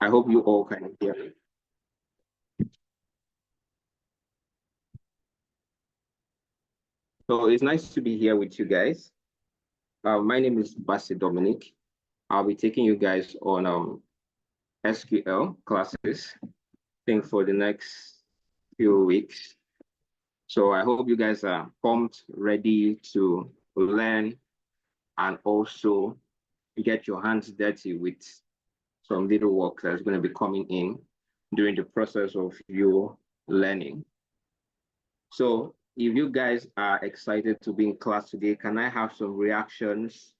I hope you all can hear me. So it's nice to be here with you guys. My name is Basi Dominic. I'll be taking you guys on SQL classes, I think for the next few weeks. So I hope you guys are pumped, ready to learn and also get your hands dirty with some little work that's going to be coming in during the process of you learning. So if you guys are excited to be in class today, can I have some reactions?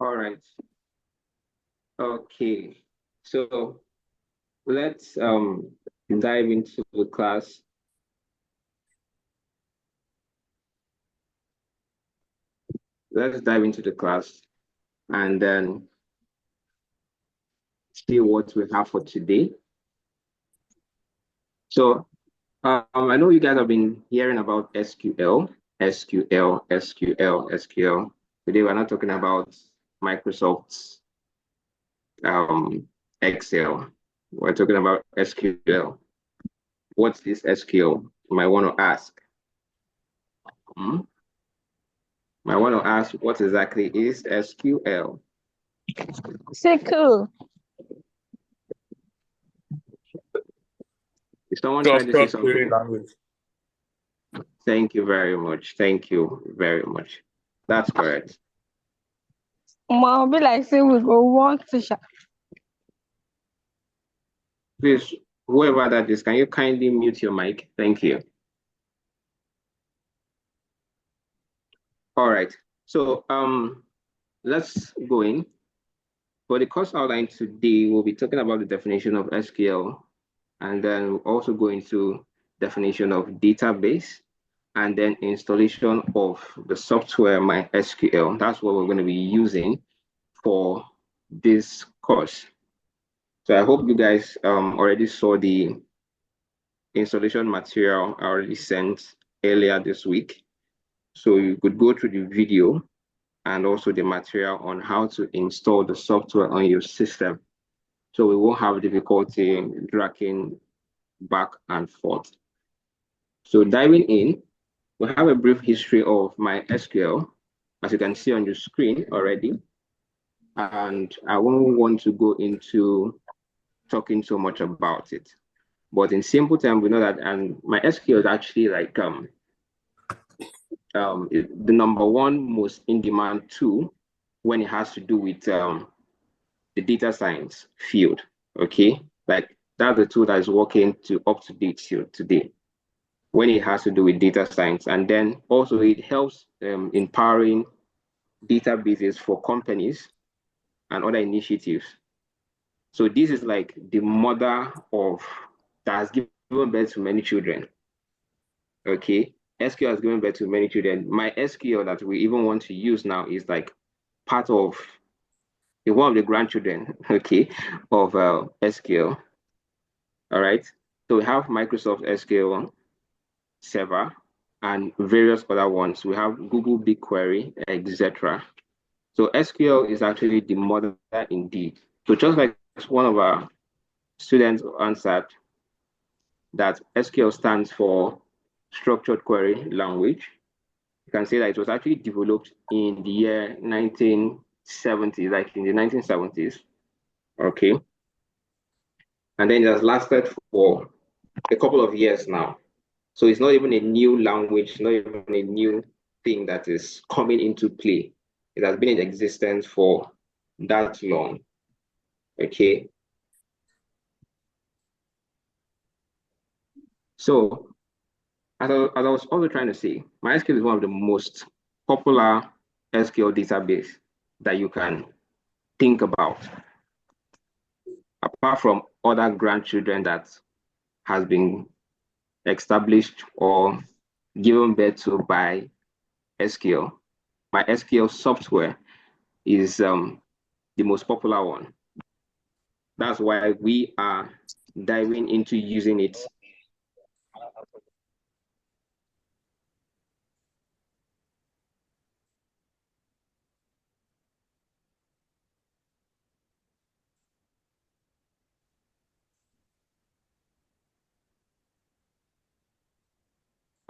All right. Okay. So let's dive into the class. Let's dive into the class and then see what we have for today. So I know you guys have been hearing about SQL, SQL, SQL, SQL. Today we're not talking about Microsoft's Excel. We're talking about SQL. What is SQL? You might want to ask. Hmm? I want to ask what exactly is SQL? SQL. Is someone trying to say something? Language. Thank you very much. Thank you very much. That's correct. I'll be like, say we go one teacher. Please, whoever that is, can you kindly mute your mic? Thank you. All right. So let's go in. For the course outline today, we'll be talking about the definition of SQL, and then we'll also go into definition of database, and then installation of the software MySQL. That's what we're going to be using for this course. So I hope you guys already saw the installation material I already sent earlier this week. So you could go through the video and also the material on how to install the software on your system. So we won't have difficulty dragging back and forth. So diving in, we have a brief history of MySQL, as you can see on your screen already. And I won't want to go into talking so much about it. But in simple terms, we know that MySQL is actually like the number one most in-demand tool when it has to do with the data science field. Okay, like that's the tool that is working up to date till today when it has to do with data science, and then also it helps empowering databases for companies and other initiatives. So this is like the mother of that has given birth to many children. Okay, SQL has given birth to many children. MySQL that we even want to use now is like part of one of the grandchildren, okay, of SQL. All right. So we have Microsoft SQL Server and various other ones. We have Google BigQuery, etc. So SQL is actually the mother indeed. So just like one of our students answered, that SQL stands for structured query language. You can say that it was actually developed in the year 1970, like in the 1970s. Okay. And then it has lasted for a couple of years now. So it's not even a new language, not even a new thing that is coming into play. It has been in existence for that long. Okay. So as I was also trying to say, MySQL is one of the most popular SQL database that you can think about, apart from other grandchildren that has been established or given birth to by SQL. MySQL software is the most popular one. That's why we are diving into using it.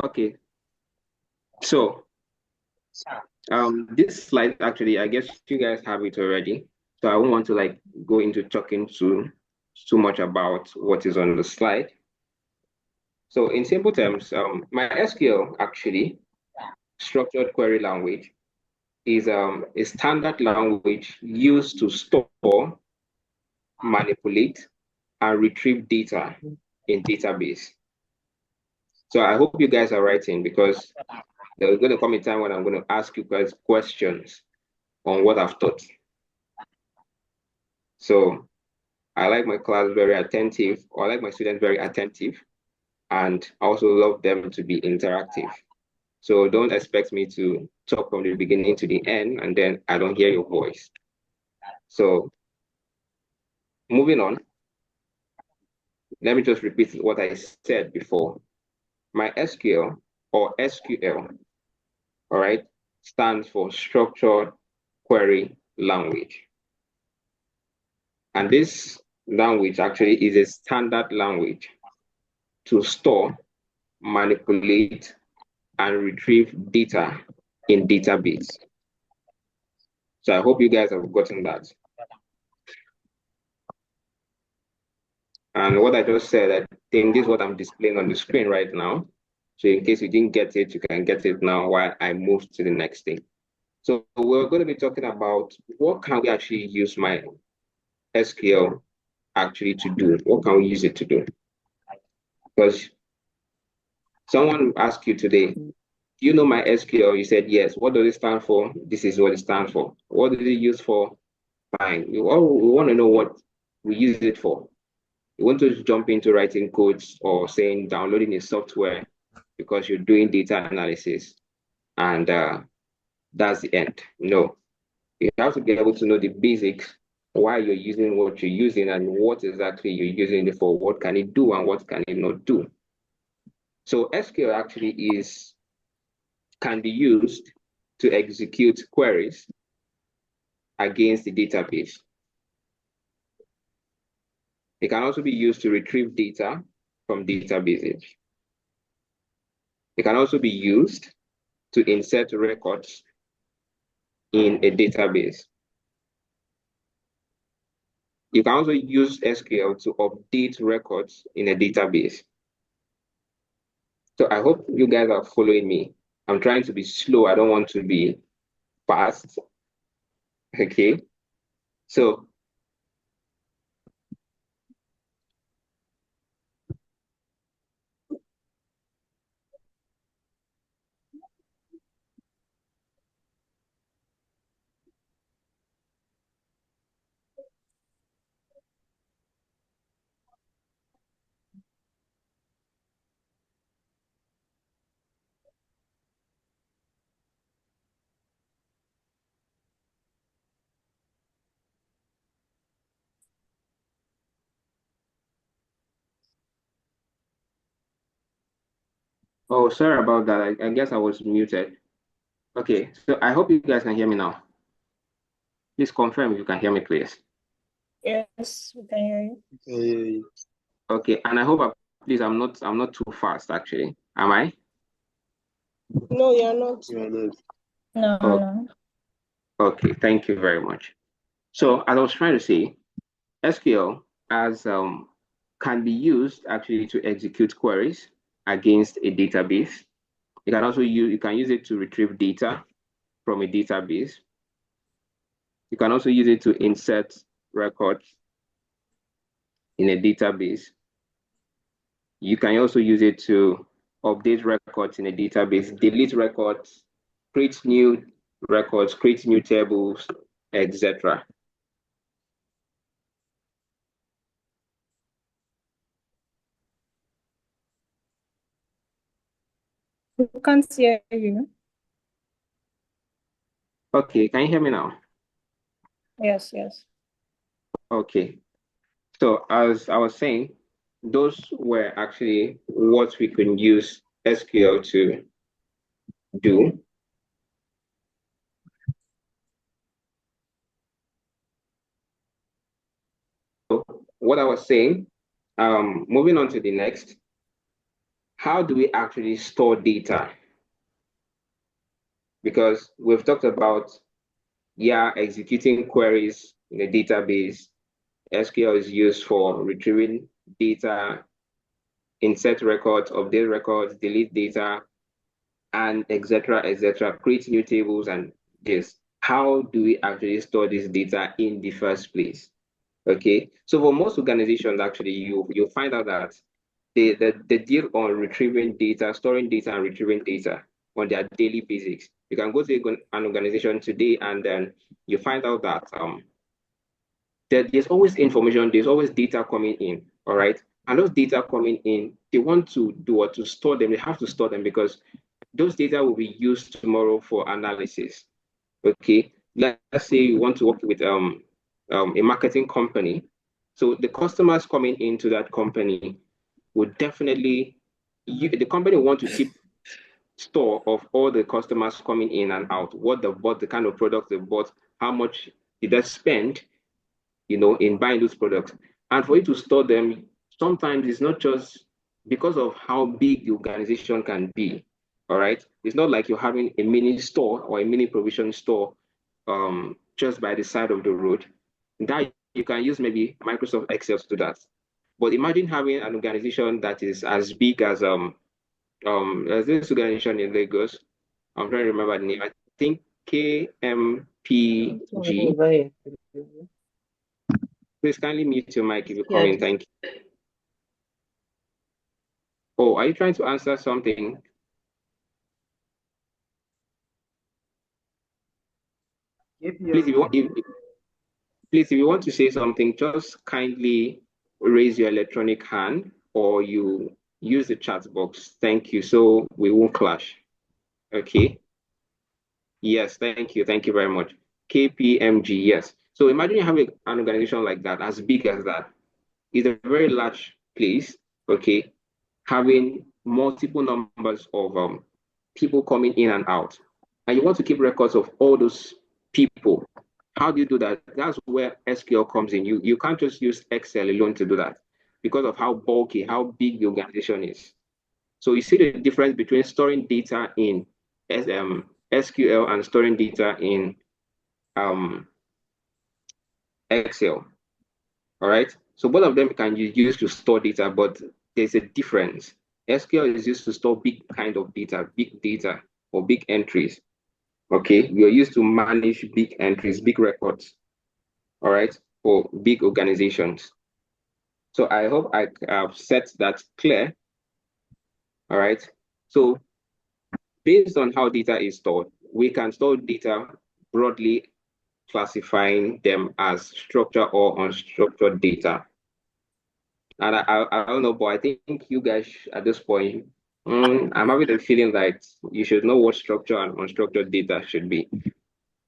Okay, so this slide actually, I guess you guys have it already. So I won't want to like go into talking too much about what is on the slide. So in simple terms, MySQL actually structured query language is a standard language used to store, manipulate, and retrieve data in database. So I hope you guys are writing because there's going to come a time when I'm going to ask you guys questions on what I've taught. So I like my class very attentive, or I like my students very attentive, and I also love them to be interactive. So don't expect me to talk from the beginning to the end and then I don't hear your voice. So moving on, let me just repeat what I said before. MySQL or SQL, all right, stands for Structured Query Language. And this language actually is a standard language to store, manipulate, and retrieve data in database. So I hope you guys have gotten that. And what I just said, I think this is what I'm displaying on the screen right now. So in case you didn't get it, you can get it now while I move to the next thing. So we're going to be talking about what can we actually use my SQL actually to do? What can we use it to do? Because someone asked you today, do you know my SQL? You said yes. What does it stand for? This is what it stands for. What is it used for? Fine. We want to know what we use it for. You want to jump into writing codes or saying downloading a software because you're doing data analysis and that's the end. No, you have to be able to know the basics, why you're using what you're using and what exactly you're using it for, what can it do and what can it not do. So SQL actually can be used to execute queries against the database. It can also be used to retrieve data from databases. It can also be used to insert records in a database. You can also use SQL to update records in a database. So I hope you guys are following me. I'm trying to be slow. I don't want to be fast. Okay. So oh, sorry about that. I guess I was muted. Okay, so I hope you guys can hear me now. Please confirm if you can hear me, please. Yes, we can hear you. Okay, and I hope please I'm not too fast actually. Am I? No, you're not. No, Oh, no. okay, thank you very much. So as I was trying to say, SQL as can be used actually to execute queries against a database. You can use it to retrieve data from a database. You can also use it to insert records in a database. You can also use it to update records in a database, delete records, create new records, create new tables, etc. We can't hear you. Okay, can you hear me now? Yes, yes. Okay. So as I was saying, those were actually what we can use SQL to do. So what I was saying, moving on to the next, how do we actually store data? Because we've talked about, yeah, executing queries in a database. SQL is used for retrieving data, insert records, update records, delete data, and etc. etc. Create new tables and this. How do we actually store this data in the first place? Okay, so for most organizations, actually, you'll find out that they deal on retrieving data, storing data, and retrieving data on their daily basics. You can go to an organization today, and then you find out that there's always information, there's always data coming in. All right, and those data coming in, they want to do what to store them. They have to store them because those data will be used tomorrow for analysis. Okay, let's say you want to work with a marketing company. So the customers coming into that company would definitely, the company will want to keep store of all the customers coming in and out, what they bought, the kind of products they bought, how much did they spend, in buying those products. And for you to store them, sometimes it's not just because of how big the organization can be. All right. It's not like you're having a mini store or a mini provision store just by the side of the road. That you can use maybe Microsoft Excel to do that. But imagine having an organization that is as big as there's this organization in Lagos. I'm trying to remember the name. I think KMPG. Please kindly mute your mic if you come in. Thank you. Oh, are you trying to answer something? Please, if you want to say something, just kindly raise your electronic hand or you use the chat box. Thank you. So we won't clash. Okay. Yes, thank you. Thank you very much. KPMG, yes. So imagine you have an organization like that, as big as that. It's a very large place, okay, having multiple numbers of people coming in and out. And you want to keep records of all those people. How do you do that? That's where SQL comes in. You can't just use Excel alone to do that because of how bulky, how big the organization is. So you see the difference between storing data in SQL and storing data in um, Excel. All right. So both of them can be used to store data, but there's a difference. SQL is used to store big kind of data or big entries. Okay. We are used to manage big entries, big records. All right. For big organizations. So I hope I have set that clear. All right. So based on how data is stored, we can store data broadly classifying them as structured or unstructured data. And I don't know, but I think you guys at this point, I'm having the feeling that you should know what structured and unstructured data should be.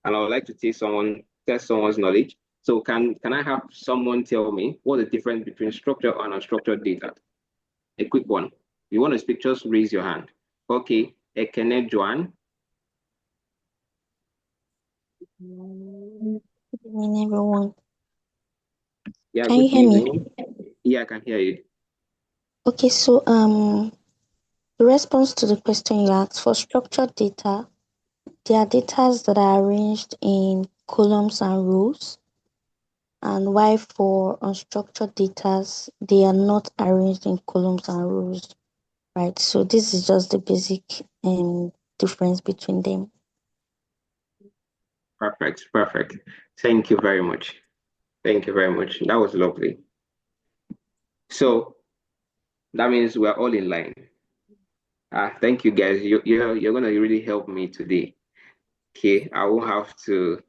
And I would like to test someone's knowledge. So can I have someone tell me what the difference between structured and unstructured data? A quick one. If you want to speak, just raise your hand. Okay, Ekene Joan. Good evening, everyone. Yeah, Can you good hear me? evening. Yeah, I can hear you. Okay, so The response to the question you asked, for structured data, there are data that are arranged in columns and rows, and while for unstructured data, they are not arranged in columns and rows, right? So this is just the basic difference between them. Perfect, perfect. Thank you very much. Thank you very much. That was lovely. So that means we're all in line. Thank you, guys. You're gonna really help me today. Okay, I won't have to,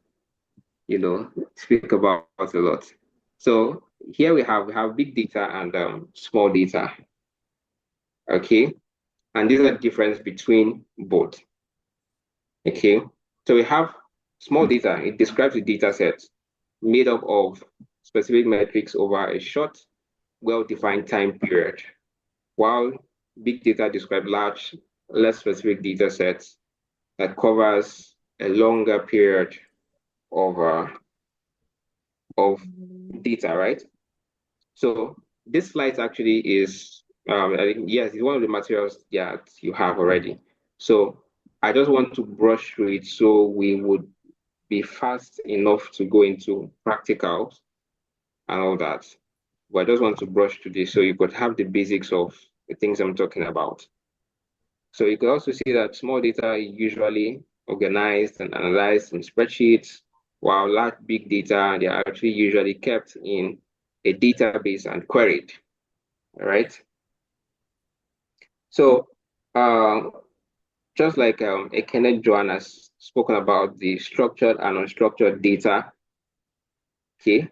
speak about a lot. So here we have big data and small data. Okay, and these are the difference between both. Okay, so we have small data. It describes a data set made up of specific metrics over a short, well-defined time period, while big data describe large, less specific data sets that covers a longer period of data, right? So this slide actually is, yes, it's one of the materials that you have already. So I just want to brush through it so we would be fast enough to go into practicals and all that. But I just want to brush through this so you could have the basics of the things I'm talking about. So you can also see that small data are usually organized and analyzed in spreadsheets, while large big data, they are actually usually kept in a database and queried, all right? So just like Kenneth Joan has spoken about the structured and unstructured data, okay?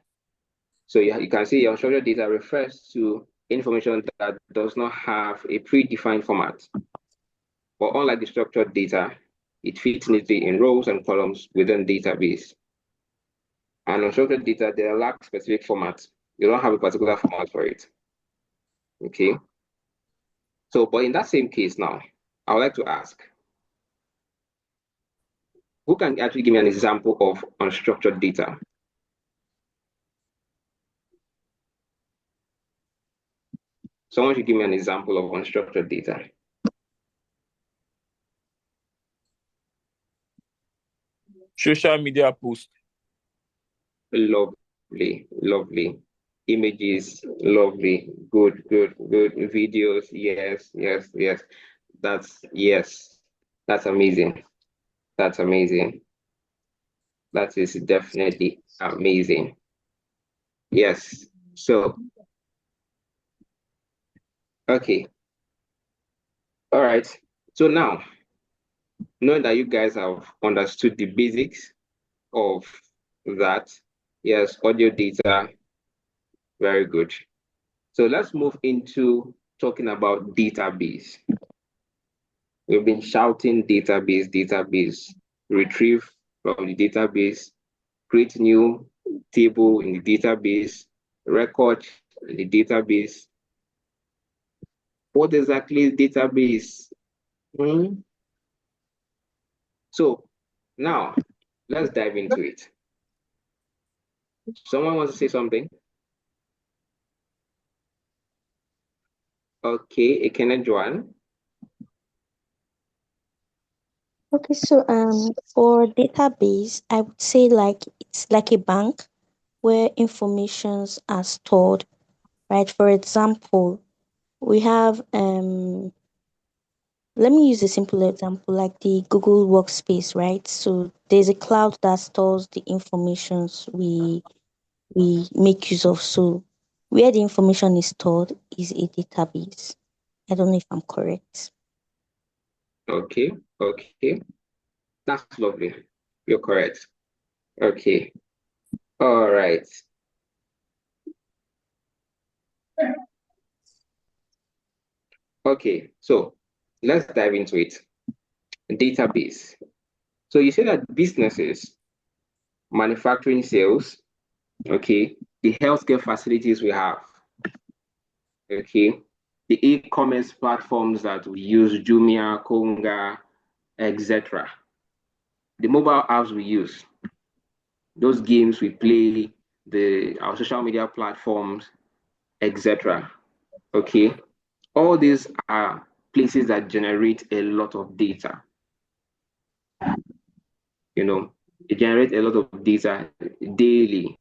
So you can see unstructured data refers to information that does not have a predefined format. But unlike the structured data, it fits neatly in rows and columns within database. And unstructured data, they lack specific format. You don't have a particular format for it. Okay. So, but in that same case now, I would like to ask, who can actually give me an example of unstructured data? Someone should give me an example of unstructured data. Social media post. Lovely, lovely. Images, lovely. Good, good, good. Videos, yes, yes, yes. That's amazing. That's amazing. That is definitely amazing. Yes. So, okay. All right. So now, knowing that you guys have understood the basics of that, yes, audio data, very good. So let's move into talking about database. We've been shouting database, database, retrieve from the database, create new table in the database, record in the database. What exactly is database? So now let's dive into it. Someone wants to say something? Okay, Ekene Joan. Okay, so for database, I would say like it's like a bank where informations are stored, right? For example, we have let me use a simple example like the Google Workspace, right? So there's a cloud that stores the informations we make use of. So where the information is stored is a database. I don't know if I'm correct. Okay, okay. That's lovely. You're correct. Okay. All right. Okay, so let's dive into it. Database. So you say that businesses, manufacturing sales, okay, the healthcare facilities we have, okay, the e-commerce platforms that we use, Jumia, Konga, etc. The mobile apps we use, those games we play, our social media platforms, etc. Okay, all these are places that generate a lot of data. You know, it generates a lot of data daily.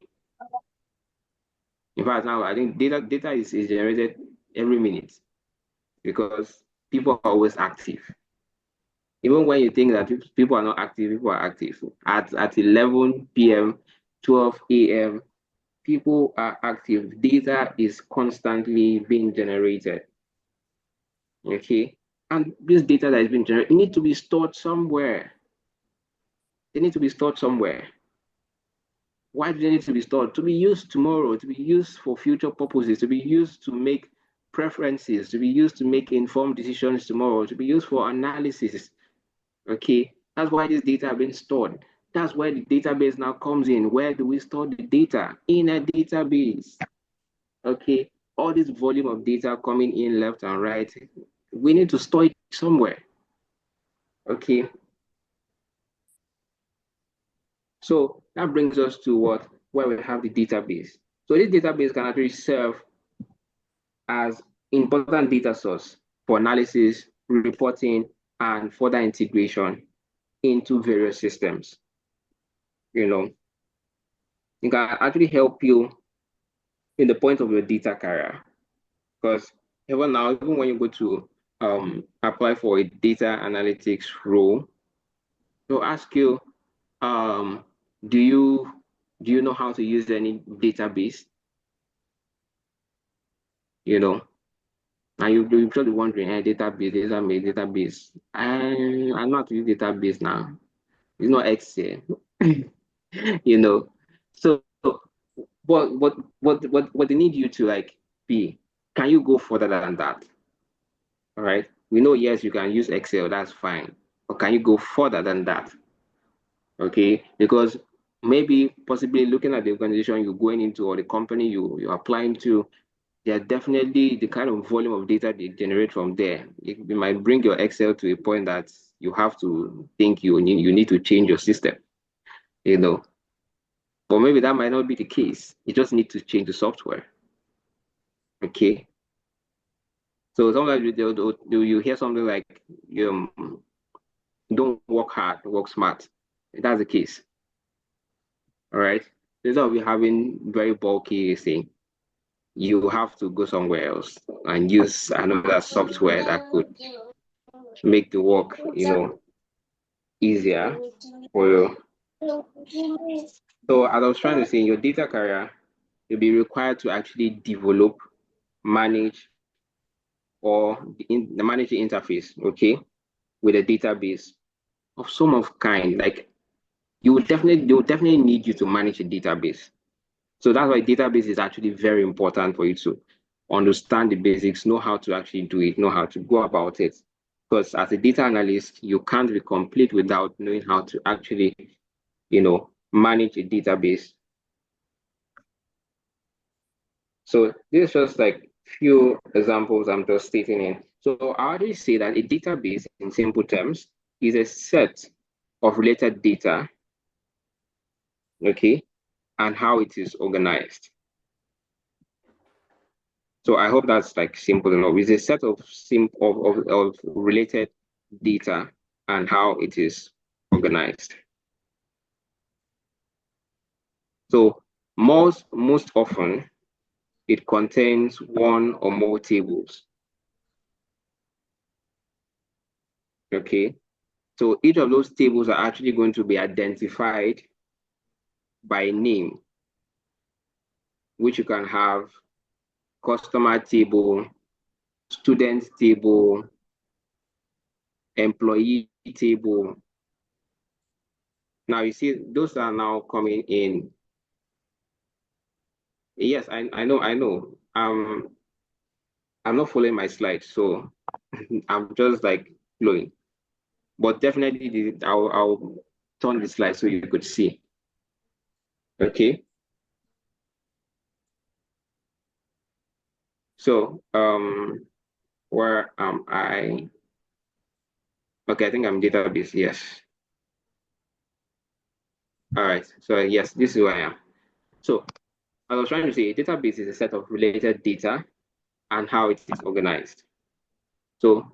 In fact, now I think data is generated every minute because people are always active. Even when you think that people are not active, people are active. At 11 p.m., 12 a.m., people are active. Data is constantly being generated. Okay. And this data that is being generated, it needs to be stored somewhere. They need to be stored somewhere. Why do they need to be stored? To be used tomorrow, to be used for future purposes, to be used to make preferences, to be used to make informed decisions tomorrow, to be used for analysis. Okay, that's why this data have been stored. That's where the database now comes in. Where do we store the data? In a database. Okay, all this volume of data coming in left and right, we need to store it somewhere. Okay, so that brings us to where we have the database. So this database can actually serve as important data source for analysis, reporting, and further integration into various systems. You know, it can actually help you in the point of your data career. Because even now, even when you go to apply for a data analytics role, they'll ask you, um, do you know how to use any database? You know, and you're probably wondering, database. I'm not using database now. It's not Excel. You know. So what they need you to like be, can you go further than that? All right. We know, yes, you can use Excel, that's fine. But can you go further than that? Okay. Because maybe possibly looking at the organization you're going into or the company you're applying to, they're definitely the kind of volume of data they generate from there. It might bring your Excel to a point that you have to think you need to change your system, you know. But maybe that might not be the case. You just need to change the software. Okay. So sometimes you hear something like, don't work hard, work smart. That's the case. All right. Instead of you having very bulky thing, you have to go somewhere else and use another software that could make the work, easier for you. So as I was trying to say, in your data career, you'll be required to actually develop, manage, or manage the interface, okay, with a database of some of kind. Like they'll definitely need you to manage a database. So that's why database is actually very important for you to understand the basics, know how to actually do it, know how to go about it. Because as a data analyst, you can't be complete without knowing how to actually, manage a database. So this is just like few examples I'm just stating in. So I already say that a database, in simple terms, is a set of related data, okay, and how it is organized. So I hope that's like simple enough. It's a set of related data and how it is organized. So most often it contains one or more tables. Okay. So each of those tables are actually going to be identified by name, which you can have customer table, student table, employee table. Now you see those are now coming in. Yes, I know. I'm not following my slides, so I'm just like flowing. But definitely I'll turn the slide so you could see. Okay. So where am I? Okay, I think I'm database, yes. All right, so yes, this is where I am. So I was trying to say a database is a set of related data and how it is organized. So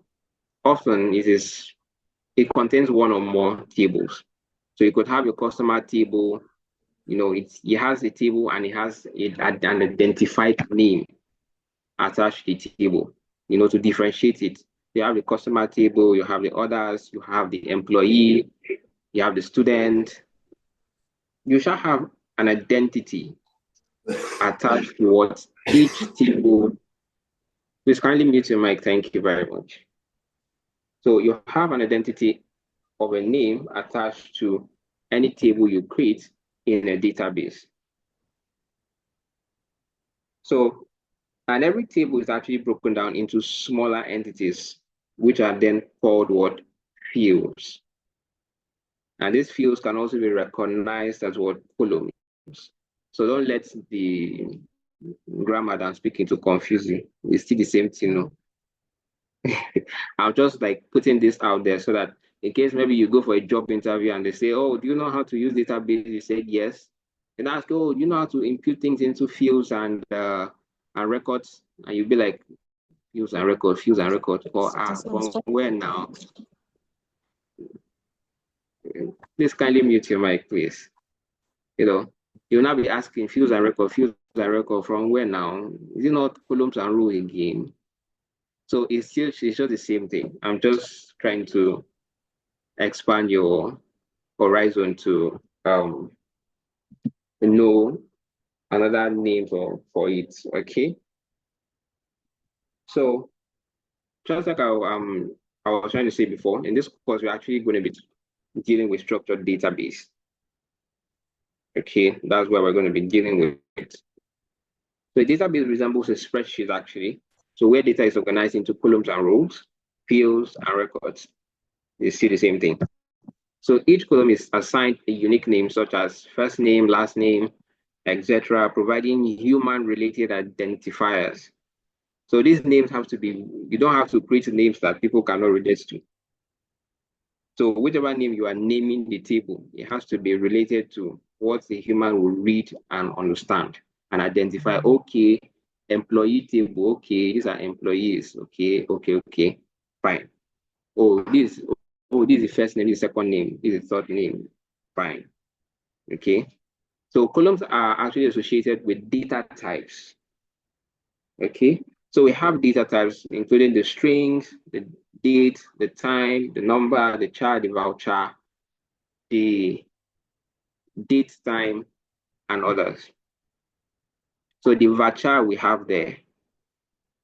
often it contains one or more tables. So you could have your customer table, it has a table and it has an identified name attached to the table, to differentiate it. You have the customer table, you have the orders, you have the employee, you have the student. You shall have an identity attached to what each table. Please kindly mute your mic. Thank you very much. So you have an identity of a name attached to any table you create in a database. So, and every table is actually broken down into smaller entities, which are then called what? Fields. And these fields can also be recognized as what? Columns. So don't let the grammar that I'm speaking to confuse you. It's still the same thing, no? I'm just like putting this out there so that in case maybe you go for a job interview and they say, oh, do you know how to use database? You say yes. And ask, oh, do you know how to input things into fields and records? And you'll be like, fields and records. Or from where now? Please kindly mute your mic, please. You'll now be asking fields and record from where now? Is it not columns and row again? So it's just the same thing. I'm just trying to expand your horizon to know another name for it. Okay. So just like I was trying to say before, in this course, we're actually going to be dealing with structured database. Okay, that's what we're going to be dealing with. So a database resembles a spreadsheet actually. So where data is organized into columns and rows, fields and records. You see the same thing. So each column is assigned a unique name such as first name, last name, etc., providing human-related identifiers. So these names have to be, you don't have to create names that people cannot relate to. So whichever name you are naming the table, it has to be related to what the human will read and understand and identify, okay, employee table, okay, these are employees, okay, fine. Oh, this is the first name, this is the second name, this is the third name, fine, okay. So columns are actually associated with data types, okay. So we have data types, including the strings, the date, the time, the number, the char, the voucher, the date, time, and others. So the voucher we have there,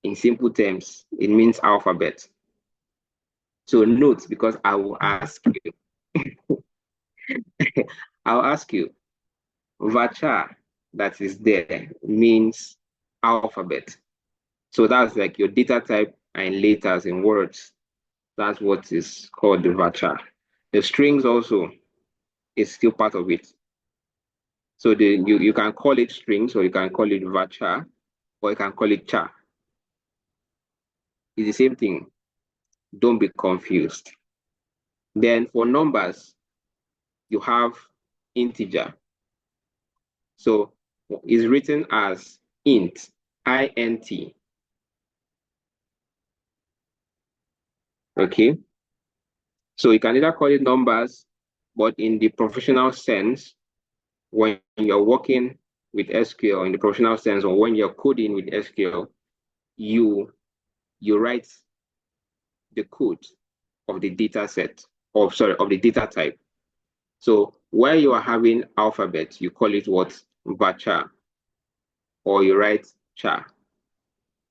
in simple terms, it means alphabet. So note, because I will ask you, I'll ask you, voucher that is there means alphabet. So that's like your data type and letters in words. That's what is called the voucher. The strings also is still part of it. So you can call it strings or you can call it voucher or you can call it char. It's the same thing. Don't be confused. Then for numbers, you have integer. So it's written as int, int. Okay. So you can either call it numbers, but in the professional sense, when you're working with SQL in the professional sense, or when you're coding with SQL, you write the code of the data set, of the data type. So where you are having alphabet, you call it what? Varchar, or you write char.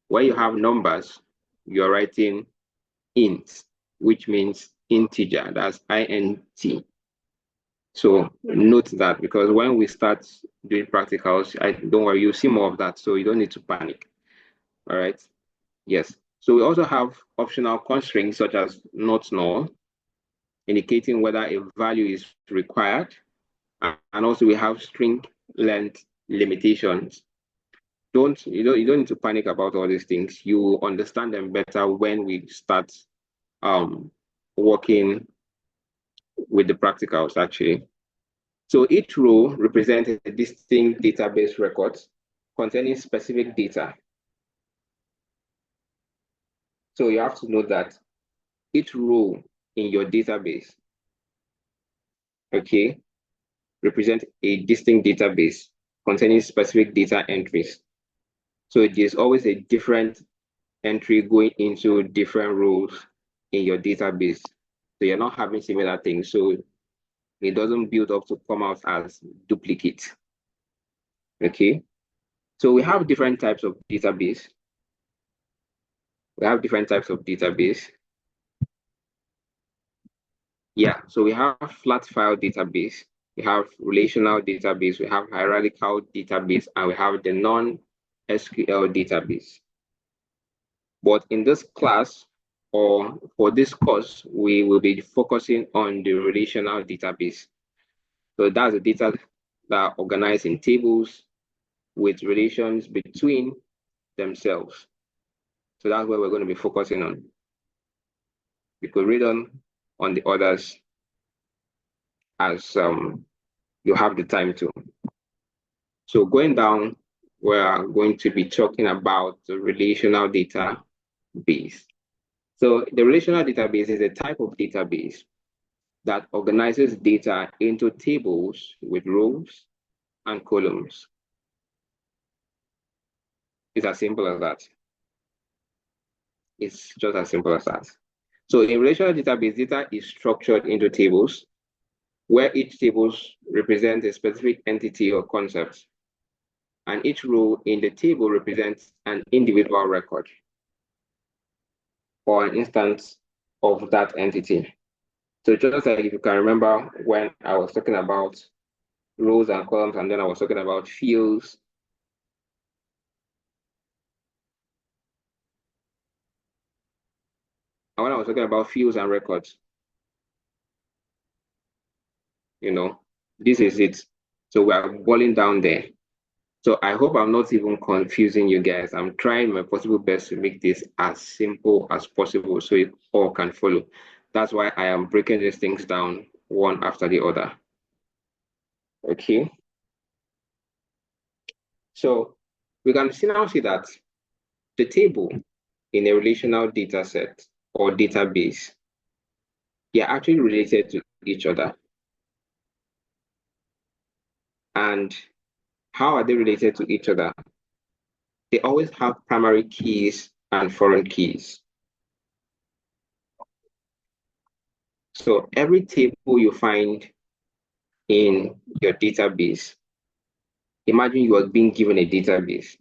Where you have numbers, you're writing int, which means integer, that's int. So note that, because when we start doing practicals, don't worry, you'll see more of that, so you don't need to panic. All right. Yes. So we also have optional constraints such as not null, indicating whether a value is required. And also we have string length limitations. You don't need to panic about all these things. You understand them better when we start working with the practicals actually. So each row represents a distinct database record containing specific data. So you have to know that each row in your database, okay, represent a distinct database containing specific data entries. So there's always a different entry going into different rows in your database. So you're not having similar things. So it doesn't build up to come out as duplicate. Okay. So we have different types of database. Yeah, so we have flat file database, we have relational database, we have hierarchical database, and we have the non-SQL database. But in this class, or for this course, we will be focusing on the relational database. So that's the data that are organized in tables with relations between themselves. So that's what we're going to be focusing on. We could read on the others as you have the time to. So going down, we're going to be talking about the relational database. So the relational database is a type of database that organizes data into tables with rows and columns. It's as simple as that. It's just as simple as that. So in relational database, data is structured into tables where each table represents a specific entity or concept, and each row in the table represents an individual record or an instance of that entity. So just like if you can remember when I was talking about rows and columns, and then I was talking about fields. And when I was talking about fields and records, this is it. So we are boiling down there. So I hope I'm not even confusing you guys. I'm trying my possible best to make this as simple as possible so you all can follow. That's why I am breaking these things down one after the other. Okay. So we can now see that the table in a relational data set or database, they are actually related to each other. And how are they related to each other? They always have primary keys and foreign keys. So every table you find in your database, imagine you are being given a database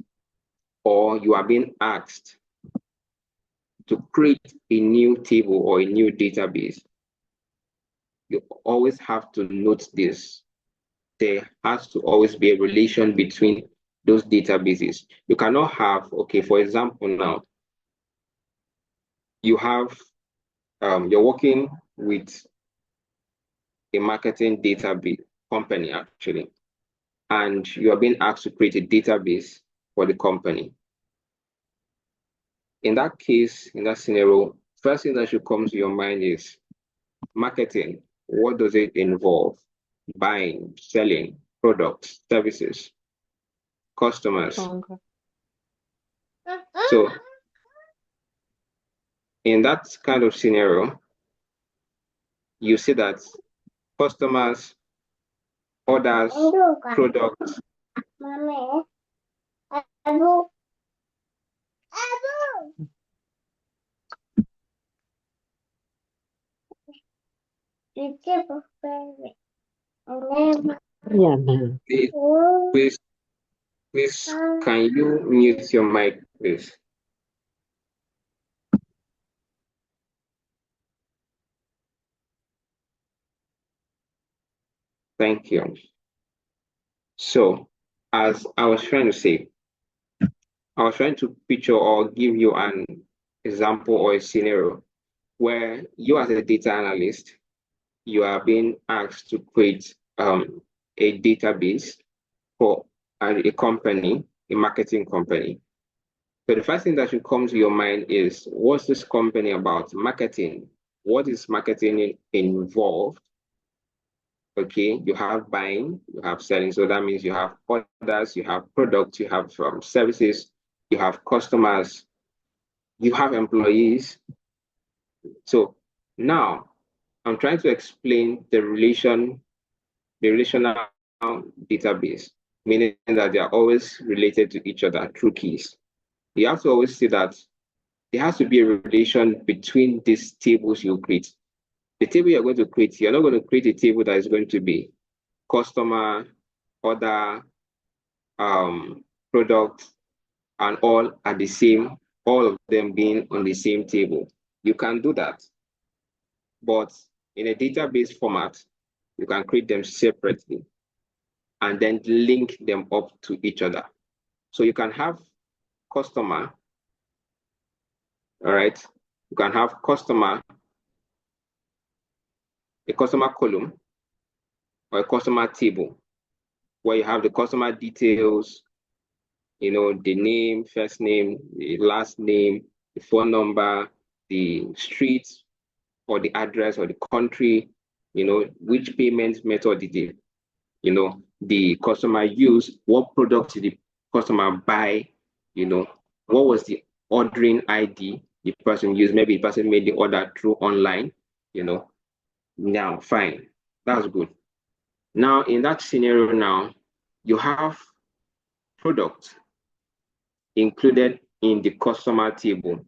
or you are being asked to create a new table or a new database. You always have to note this. There has to always be a relation between those databases. You cannot have, okay, for example, now you have, you're working with a marketing database company actually, and you are being asked to create a database for the company. In that case, in that scenario, first thing that should come to your mind is marketing. What does it involve? Buying, selling, products, services, customers. Okay. So in that kind of scenario, you see that customers, orders, products. Please, can you mute your mic, please? Thank you. So, as I was trying to say, I was trying to picture or give you an example or a scenario where you as a data analyst, you are being asked to create a database for a company, a marketing company. So the first thing that should come to your mind is, what's this company about? Marketing. What is marketing involved? Okay, you have buying, you have selling. So that means you have orders, you have products, you have services, you have customers, you have employees. So Now, I'm trying to explain the relational database, meaning that they are always related to each other through keys. You have to always see that there has to be a relation between these tables you create. The table you're going to create, you're not going to create a table that is going to be customer, order, product, and all at the same, all of them being on the same table. You can do that. But in a database format, you can create them separately and then link them up to each other. So you can have customer, all right? You can have customer, a customer column, or a customer table, where you have the customer details, you know, the name, first name, the last name, the phone number, the street, or the address, or the country, you know, which payment method did they, you know, the customer use, what product did the customer buy, you know, what was the ordering ID the person used. Maybe the person made the order through online, you know. Now, fine, that's good. Now, in that scenario now, you have product included in the customer table,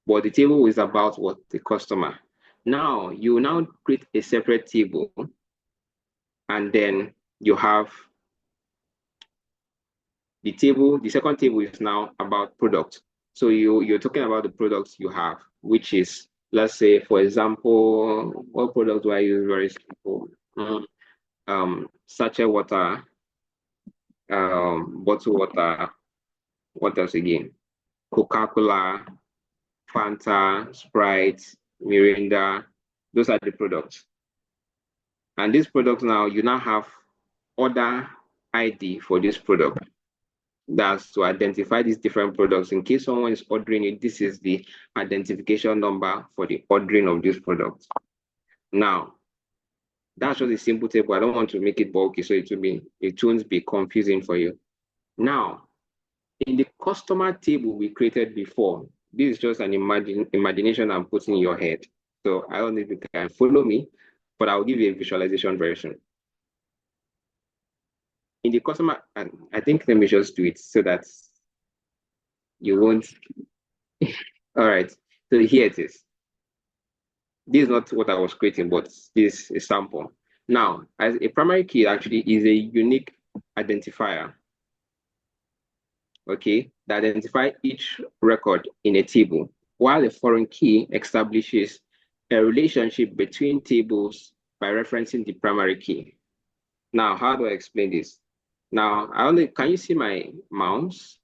but the table is about what the customer. Now, you now create a separate table, and then you have the table, the second table is now about product. So you're talking about the products you have, which is, let's say, for example, what product do I use? Very simple. Sachet water, bottle water, what else again? Coca-Cola, Fanta, Sprite, Mirinda, those are the products. And these products now, you now have order ID for this product. That's to identify these different products. In case someone is ordering it, this is the identification number for the ordering of this product. Now, that's just a simple table. I don't want to make it bulky, so it won't be confusing for you. Now, in the customer table we created before, this is just an imagination I'm putting in your head. So I don't know if you can follow me, but I'll give you a visualization version. In the customer, and I think let me just do it so that you won't. All right, so here it is. This is not what I was creating, but this is a sample. Now, as a primary key actually is a unique identifier, okay, that identifies each record in a table, while a foreign key establishes a relationship between tables by referencing the primary key. Now, how do I explain this? Now, can you see my mouse?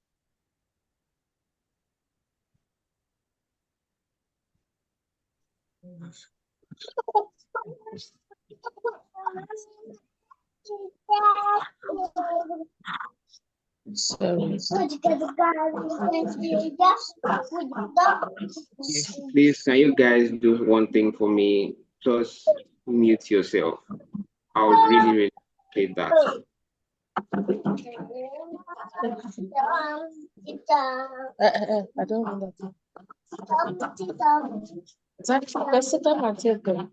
Please, can you guys do one thing for me? Just mute yourself. I would really, really appreciate that. I don't know that. It's actually sit on my table.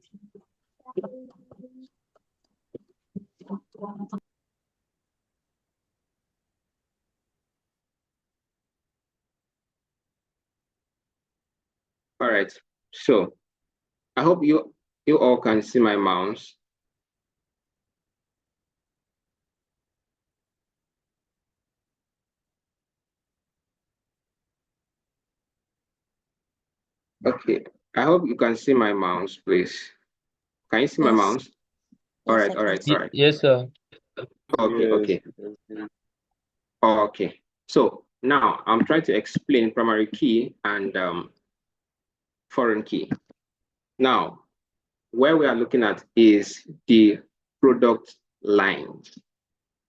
All right. So I hope you all can see my mouse. Okay. I hope you can see my mouse, please. Can you see my Yes. mouse? All right, all right, all right. Yes, sir. Okay, okay. Okay. So now I'm trying to explain primary key and foreign key. Now, where we are looking at is the product lines.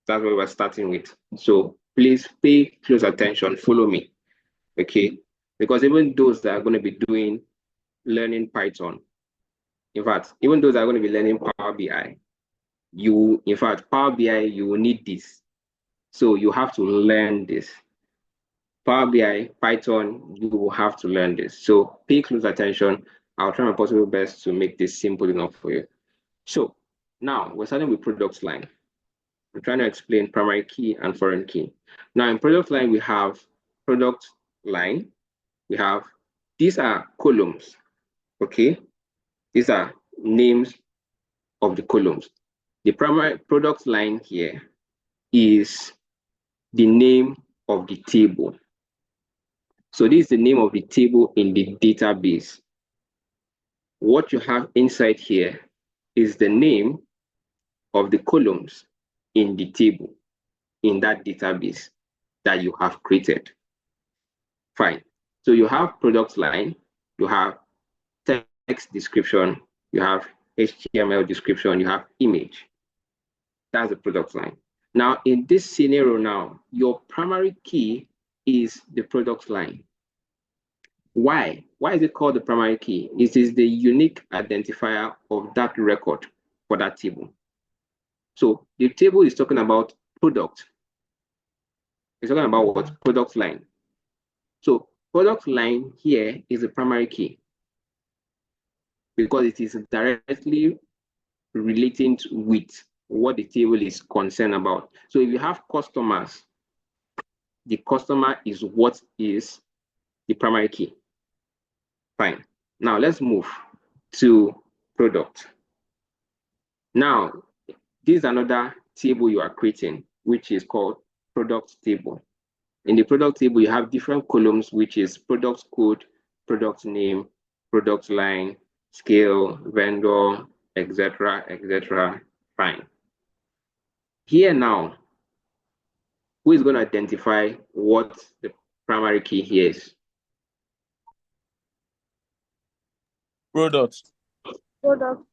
That's what we're starting with. So please pay close attention, follow me, okay? Because even those that are going to be learning Python, in fact, even those that are going to be learning Power BI, in fact, Power BI, you will need this. So you have to learn this. Power BI, Python, you will have to learn this. So pay close attention I'll try my possible best to make this simple enough for you. So now we're starting with product line. I'm trying to explain primary key and foreign key. Now in product line, we have product line. We have, these are columns, okay? These are names of the columns. The primary product line here is the name of the table. So this is the name of the table in the database. What you have inside here is the name of the columns in the table, in that database that you have created. Fine. So you have product line, you have text description, you have HTML description, you have image. That's the product line. Now, in this scenario now, your primary key is the product line. Why? Why is it called the primary key? It is the unique identifier of that record for that table. So the table is talking about product. It's talking about what? Product line. So product line here is the primary key because it is directly relating with what the table is concerned about. So if you have customers, the customer is what is the primary key. Fine. Now let's move to product. Now, this is another table you are creating, which is called product table. In the product table, you have different columns, which is product code, product name, product line, scale, vendor, etc., etc. Fine. Here now, who is going to identify what the primary key here is? Product. Product.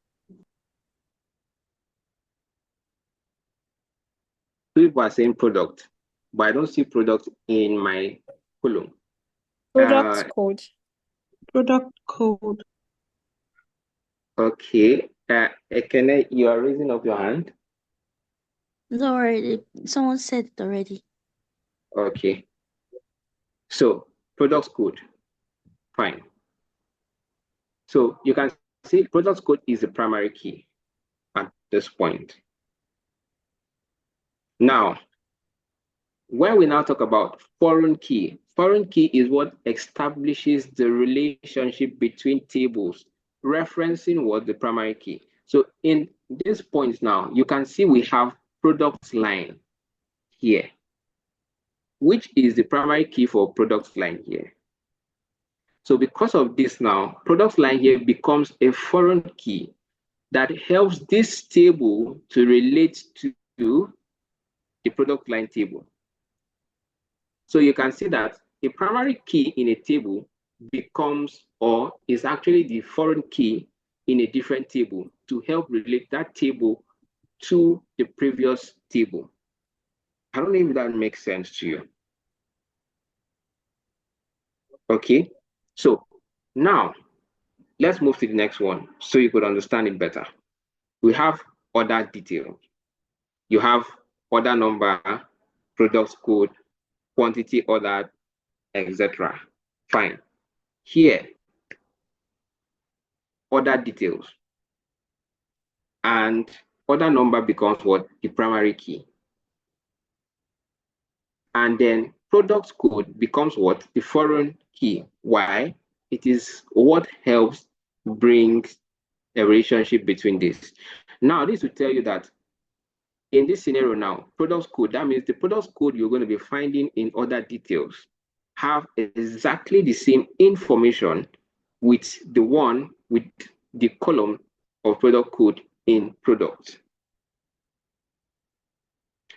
People are saying product, but I don't see product in my column. Product code. Product code. Okay. Ekene, you are raising up your hand. Don't worry, someone said it already. Okay. So product code. Fine. So you can see product code is the primary key at this point. Now, when we now talk about foreign key is what establishes the relationship between tables, referencing what the primary key. So in this point now, you can see we have product line here, which is the primary key for product line here. So because of this now, product line here becomes a foreign key that helps this table to relate to the product line table. So you can see that a primary key in a table becomes or is actually the foreign key in a different table to help relate that table to the previous table. I don't know if that makes sense to you. Okay, so now let's move to the next one so you could understand it better. We have order detail. You have order number, product code, quantity ordered, etc. Fine. Here, order details. And order number becomes what? The primary key. And then product code becomes what? The foreign key. Why? It is what helps bring a relationship between this. Now, this will tell you that in this scenario now, product code, that means the product code you're going to be finding in order details have exactly the same information with the one with the column of product code in product.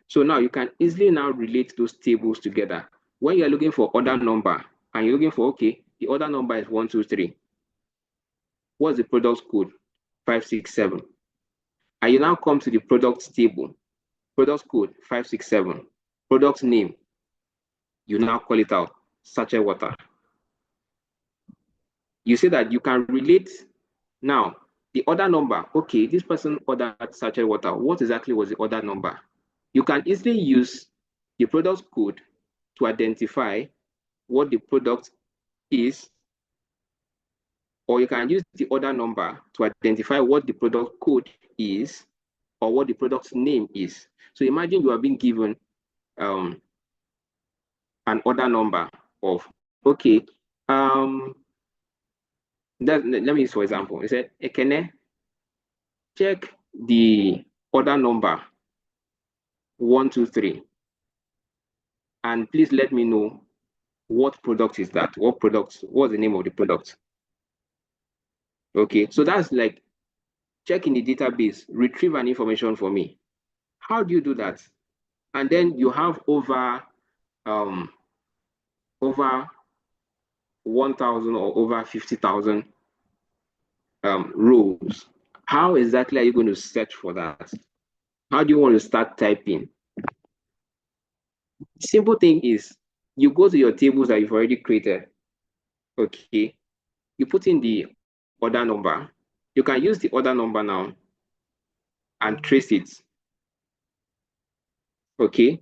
So now you can easily now relate those tables together. When you're looking for order number and you're looking for, okay, the order number is 123. What's the product code? 567. And you now come to the product table, product code 567, product name, you now call it out, sachet water. You see that you can relate now the order number. Okay, this person ordered sachet water. What exactly was the order number? You can easily use the product code to identify what the product is or you can use the order number to identify what the product code is or what the product's name is. So imagine you are being given an order number of, okay, let me use for example. It said, Ekene, check the order number 123, and please let me know what product is that. What's the name of the product? Okay, so that's like check in the database, retrieve an information for me. How do you do that? And then you have over 1,000 or over 50,000 rows. How exactly are you going to search for that? How do you want to start typing? Simple thing is you go to your tables that you've already created. Okay, you put in the order number. You can use the order number now and trace it. Okay,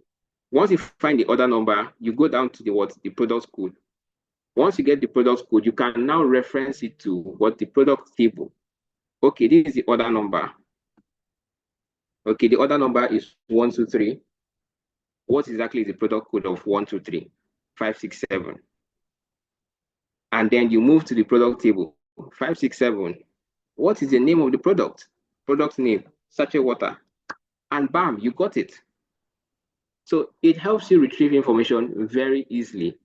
once you find the order number, you go down to the product code. Once you get the product code, you can now reference it to what the product table. Okay, this is the order number. Okay, the order number is 123. What exactly is the product code of 123? 567. And then you move to the product table. 567. What is the name of the product? Product name, sachet water. And bam, you got it. So it helps you retrieve information very easily.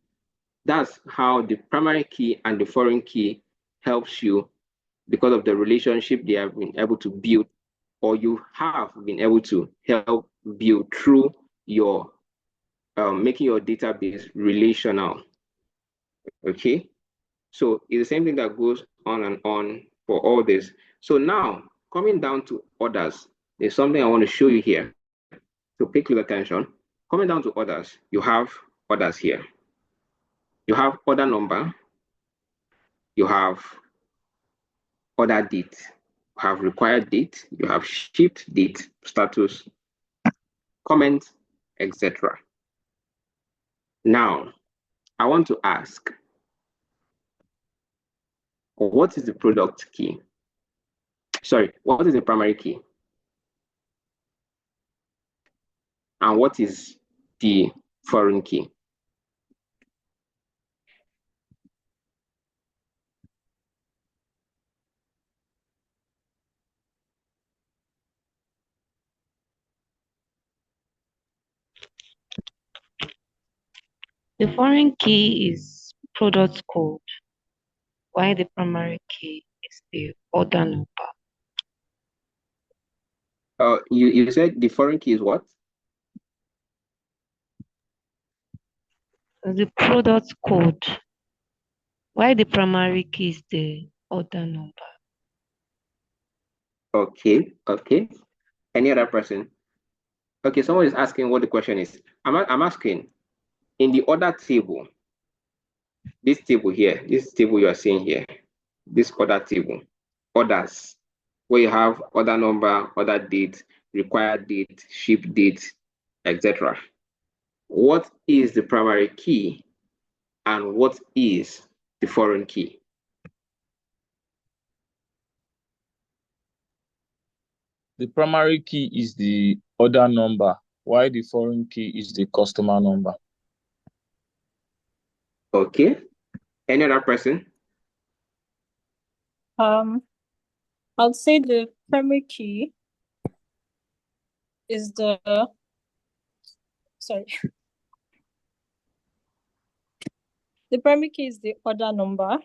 That's how the primary key and the foreign key helps you because of the relationship they have been able to build, or you have been able to help build through your making your database relational. Okay, so it's the same thing that goes on and on for all this. So now coming down to orders, there's something I want to show you here. So pay close attention. Coming down to orders, you have orders here. You have order number, you have order date, you have required date, you have shipped date, status, comment, etc. Now, I want to ask, what is the product key? Sorry, what is the primary key? And what is the foreign key? The foreign key is product code, while the primary key is the order number. You said the foreign key is what? The product code, while the primary key is the order number. Okay, okay. Any other person? Okay, someone is asking what the question is. I'm asking, in the order table, this table here, this table you are seeing here, this order table, orders, where you have order number, order date, required date, ship date, etc. What is the primary key and what is the foreign key? The primary key is the order number, while the foreign key is the customer number. Okay. Any other person? I'll say the primary key is the the primary key is the order number.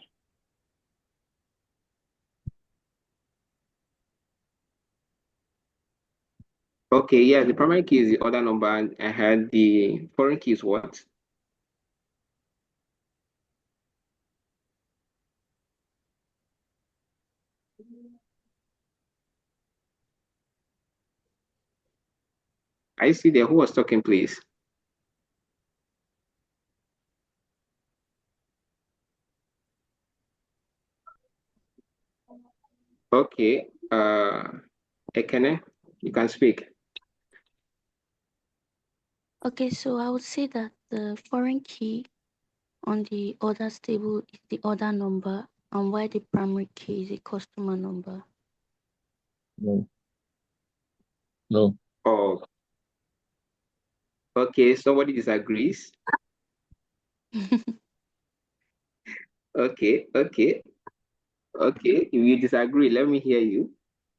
Okay, yeah, the primary key is the order number, and I had the foreign key is what? I see there. Who was talking, please? Okay, Ekene, you can speak. Okay, so I would say that the foreign key on the orders table is the order number, and why the primary key is a customer number. No. No. Oh, okay. Somebody disagrees. Okay, okay, okay. If you disagree, let me hear you.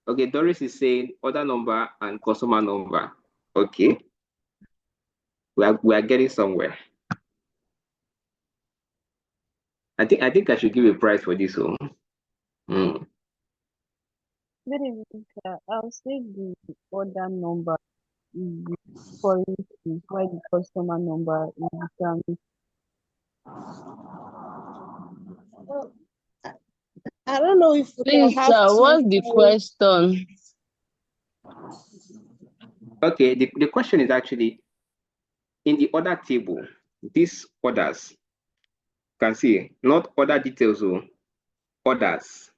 Okay, Doris is saying order number and customer number. Okay, we are getting somewhere. I think I should give a prize for this one. Hmm. Good evening, sir. I'll say the order number is the foreign key, while the customer number is the primary. I don't know if we can Please, have sir, two what's the points. question? Okay, the question is actually in the order table. These orders, you can see not order details, orders.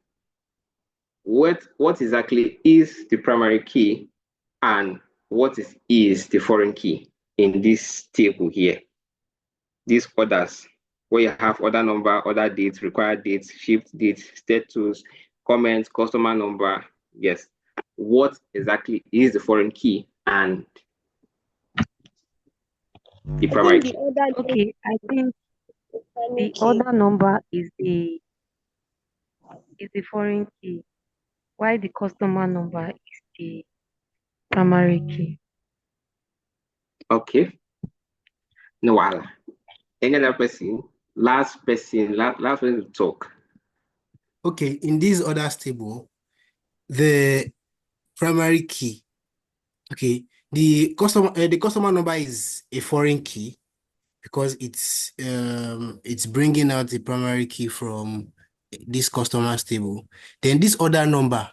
What exactly is the primary key and what is the foreign key in this table here? These orders, where you have order number, order date, required date, shipped date, status, comment, customer number. Yes. What exactly is the foreign key and the I primary think the key? order Okay, I think the primary the key. order number is the foreign key, while the customer number is the primary key. Okay. No, any other person? Last person to talk. Okay, in this orders table, the primary key, okay, the customer number is a foreign key because it's bringing out the primary key from this customers table. Then this order number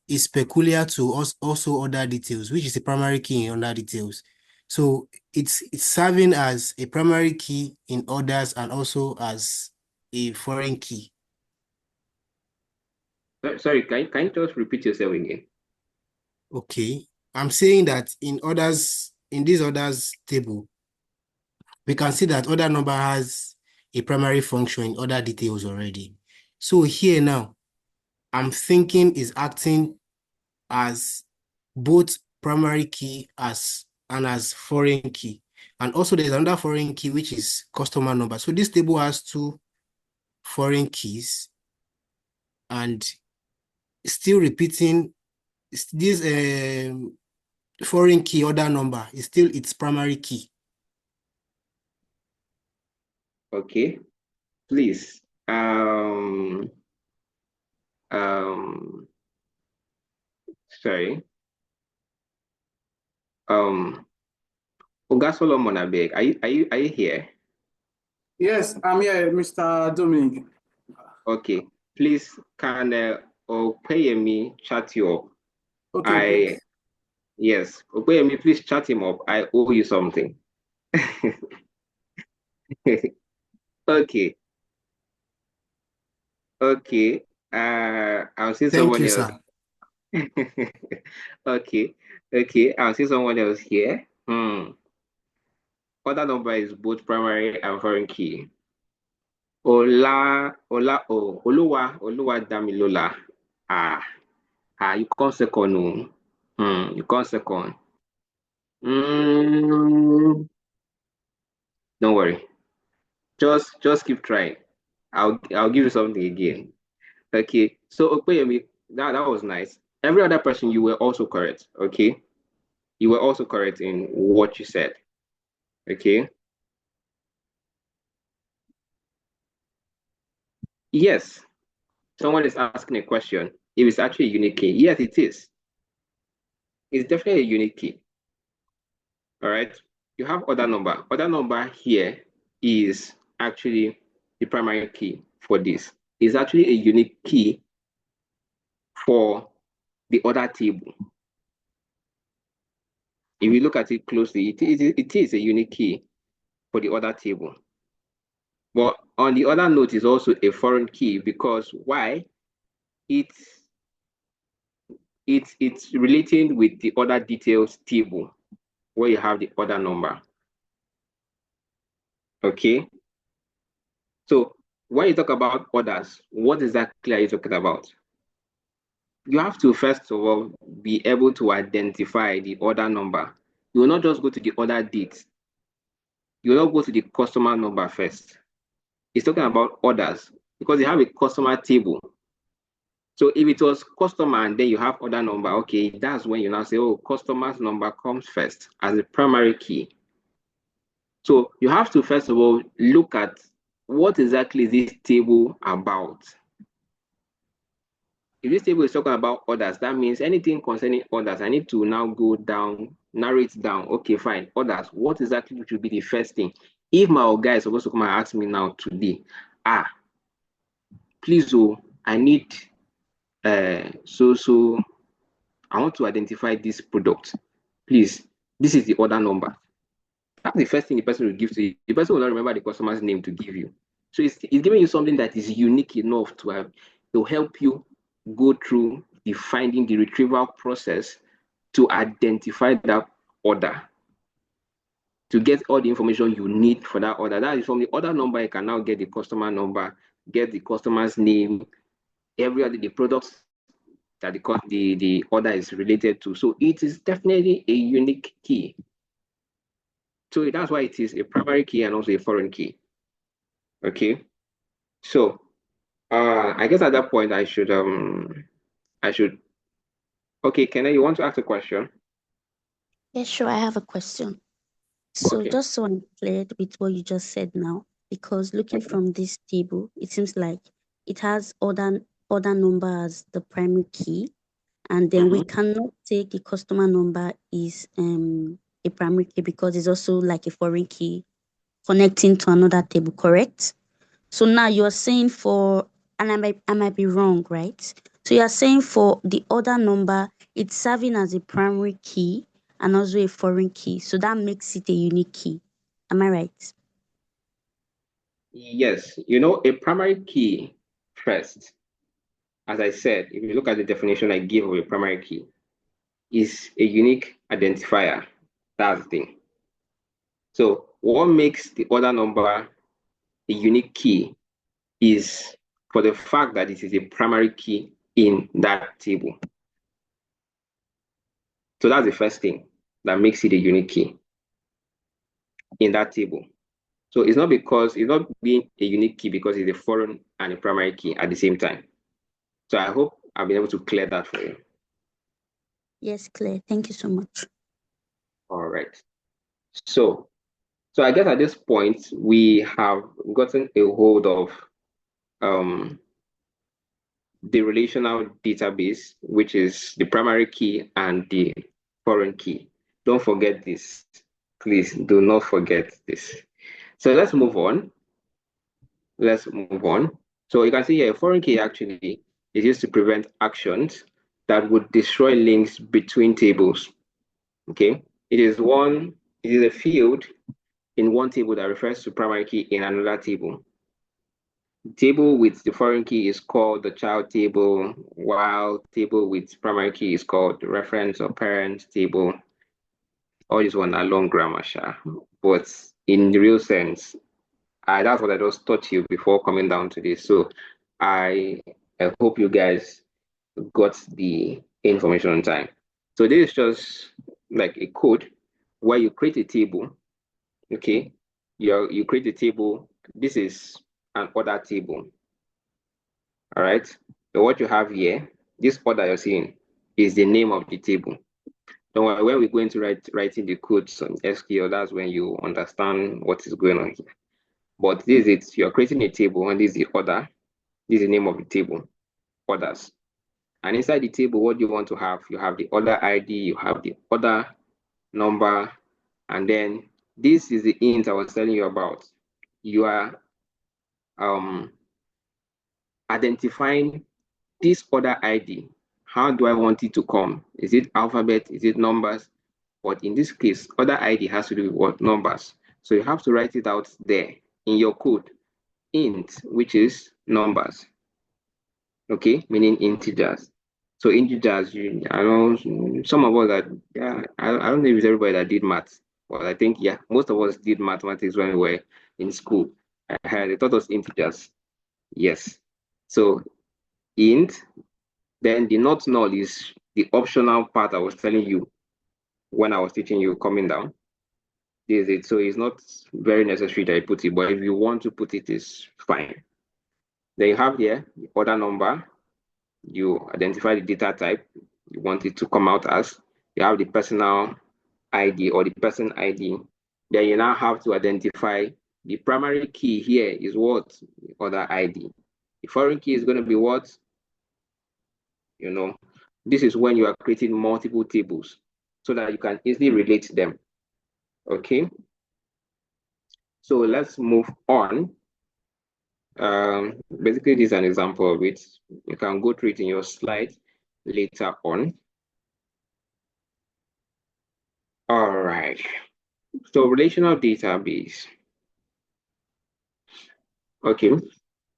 is peculiar to us also order details, which is the primary key in order details. So it's serving as a primary key in orders and also as a foreign key. Sorry, can you just repeat yourself again? Okay, I'm saying that in this orders table, we can see that order number has a primary function in order details already. So here now, I'm thinking is acting as both primary key and as foreign key. And also there's another foreign key, which is customer number. So this table has two foreign keys and still repeating this foreign key order number is still its primary key. Okay. Please. Um sorry. Oga Solomon Abeg, are you here? Yes, I'm here, Mr. Dominic. Okay. Please can Opeyemi chat you up? Okay, please. Yes, Opeyemi, please chat him up. I owe you something. Okay. Okay. I'll see Thank someone you, else. sir. Okay. Okay. I'll see someone else here. Order number is both primary and foreign key. Oluwa Damilola. You can't second. You can't second. Don't worry. Just keep trying. I'll give you something again. Okay. So Opeyemi, that was nice. Every other person, you were also correct. Okay. You were also correct in what you said. Okay. Yes. Someone is asking a question. If it's actually a unique key. Yes, it is. It's definitely a unique key. All right. You have order number. Order number here is actually the primary key for this. It's actually a unique key for the order table. If you look at it closely, it is a unique key for the order table. But on the other note, is also a foreign key because why? It's relating with the order details table where you have the order number. Okay. So when you talk about orders, what exactly are you talking about? You have to first of all be able to identify the order number. You will not just go to the order date. You will not go to the customer number first. It's talking about orders because you have a customer table. So if it was customer and then you have order number, okay, that's when you now say, oh, customer's number comes first as the primary key. So you have to first of all look at what exactly is this table about. If this table is talking about orders, that means anything concerning orders, I need to now go down, narrow it down. Okay, fine. Orders, what exactly should be the first thing? If my guy is supposed to come and ask me now today, please, oh, I need so I want to identify this product. Please, this is the order number. That's the first thing the person will give to you. The person will not remember the customer's name to give you. So it's giving you something that is unique enough to help you go through the finding, the retrieval process to identify that order, to get all the information you need for that order. That is from the order number, you can now get the customer number, get the customer's name, every other the products that the order is related to. So it is definitely a unique key. So that's why it is a primary key and also a foreign key. Okay. So I guess at that point I should okay, Kenna, you want to ask a question? Yeah, sure. I have a question. So Okay. just so I'm clear with what you just said now, because looking from this table, it seems like it has order number as the primary key, and then we cannot take the customer number is a primary key because it's also like a foreign key connecting to another table, correct? So now you're saying for, and I might be wrong, right? So you're saying for the order number, it's serving as a primary key and also a foreign key. So that makes it a unique key. Am I right? Yes, you know, a primary key first, as I said, if you look at the definition I give of a primary key, is a unique identifier. That's the thing. So what makes the order number a unique key is for the fact that it is a primary key in that table. So that's the first thing that makes it a unique key in that table. So it's not being a unique key because it's a foreign and a primary key at the same time. So I hope I've been able to clear that for you. Yes, Claire. Thank you so much. All right. So I guess at this point we have gotten a hold of the relational database, which is the primary key and the foreign key. Don't forget this. Please do not forget this. So let's move on. So you can see here, a foreign key actually is used to prevent actions that would destroy links between tables. Okay, it is a field in one table that refers to primary key in another table. The table with the foreign key is called the child table, while table with primary key is called the reference or parent table. All this one are long grammar, but in the real sense, that's what I just taught you before coming down to this. So I hope you guys got the information on time. So this is just like a code where you create a table. Okay, you create a table. This is an order table. All right. So what you have here, this order you're seeing, is the name of the table. Don't worry, when we're going to writing the codes on SQL, that's when you understand what is going on here. But this is it. You're creating a table, and this is the order. This is the name of the table, orders. And inside the table, what do you want to have? You have the order ID, you have the order number, and then this is the int I was telling you about. You are identifying this order ID. How do I want it to come? Is it alphabet? Is it numbers? But in this case, order ID has to do with what? Numbers. So you have to write it out there in your code. Int, which is numbers. Okay, meaning integers. So integers, I know some of us that, yeah, I don't know if it's everybody that did math, but I think, yeah, most of us did mathematics when we were in school. They taught us integers. Yes. So int, then the not null is the optional part I was telling you when I was teaching you coming down. This is it. So it's not very necessary that you put it, but if you want to put it, it's fine. Then you have here the order number. You identify the data type you want it to come out as. You have the personal ID or the person ID. Then you now have to identify the primary key here is what? The other ID. The foreign key is going to be what? You know, this is when you are creating multiple tables so that you can easily relate them. Okay. So let's move on. Basically, this is an example of it. You can go through it in your slides later on. All right. So relational database. Okay.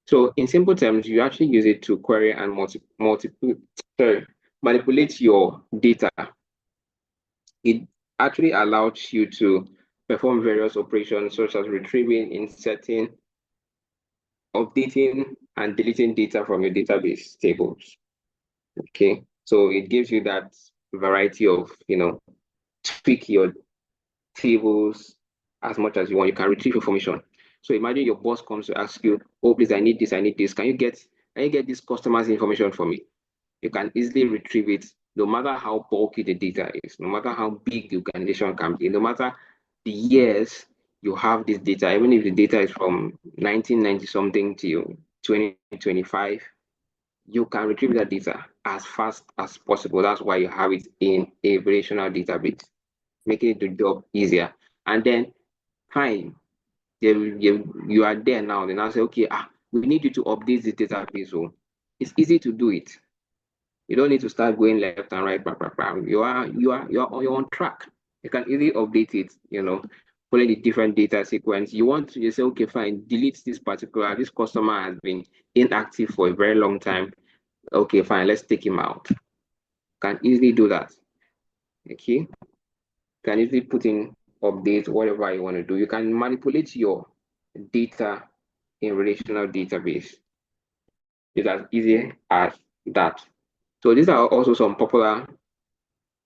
So in simple terms, you actually use it to query and manipulate your data. It actually allows you to perform various operations such as retrieving, inserting, updating, and deleting data from your database tables. Okay. So it gives you that variety of, tweak your tables as much as you want. You can retrieve information. So imagine your boss comes to ask you, oh, please, I need this, I need this. Can you get this customer's information for me? You can easily retrieve it, no matter how bulky the data is, no matter how big the organization can be, no matter the years you have this data, even if the data is from 1990 something to 2025, you can retrieve that data as fast as possible. That's why you have it in a relational database, making it the job easier. And then, fine, you are there now. Then I say, okay, we need you to update this database. So it's easy to do it. You don't need to start going left and right. Blah, blah, blah. You're on track. You can easily update it. Following the different data sequence. You say, okay, fine, delete this customer has been inactive for a very long time. Okay, fine, let's take him out. Can easily do that. Okay, can easily put in update, whatever you want to do. You can manipulate your data in relational database. It's as easy as that. So these are also some popular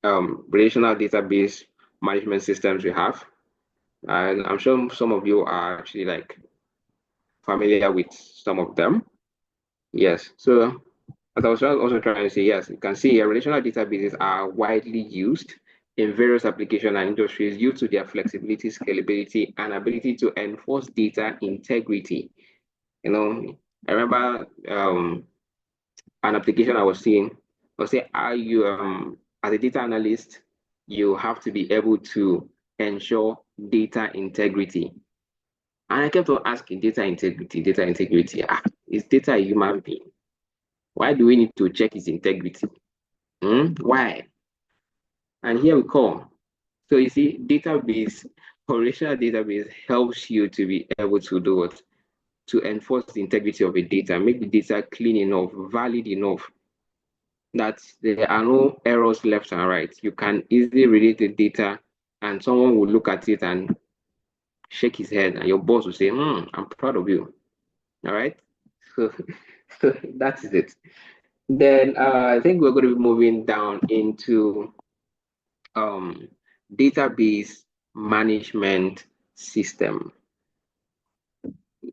relational database management systems we have. And I'm sure some of you are actually like familiar with some of them. Yes. So as I was also trying to say, yes, you can see here relational databases are widely used in various applications and industries due to their flexibility, scalability, and ability to enforce data integrity. I remember an application I was seeing. I say, are you as a data analyst, you have to be able to ensure data integrity. And I kept on asking data integrity, data integrity. Is data a human being? Why do we need to check its integrity? Why? And here we come. So you see, database, relational database helps you to be able to do what? To enforce the integrity of the data, make the data clean enough, valid enough, that there are no errors left and right. You can easily relate the data and someone will look at it and shake his head and your boss will say, I'm proud of you. All right. So, so that is it. Then I think we're going to be moving down into database management system.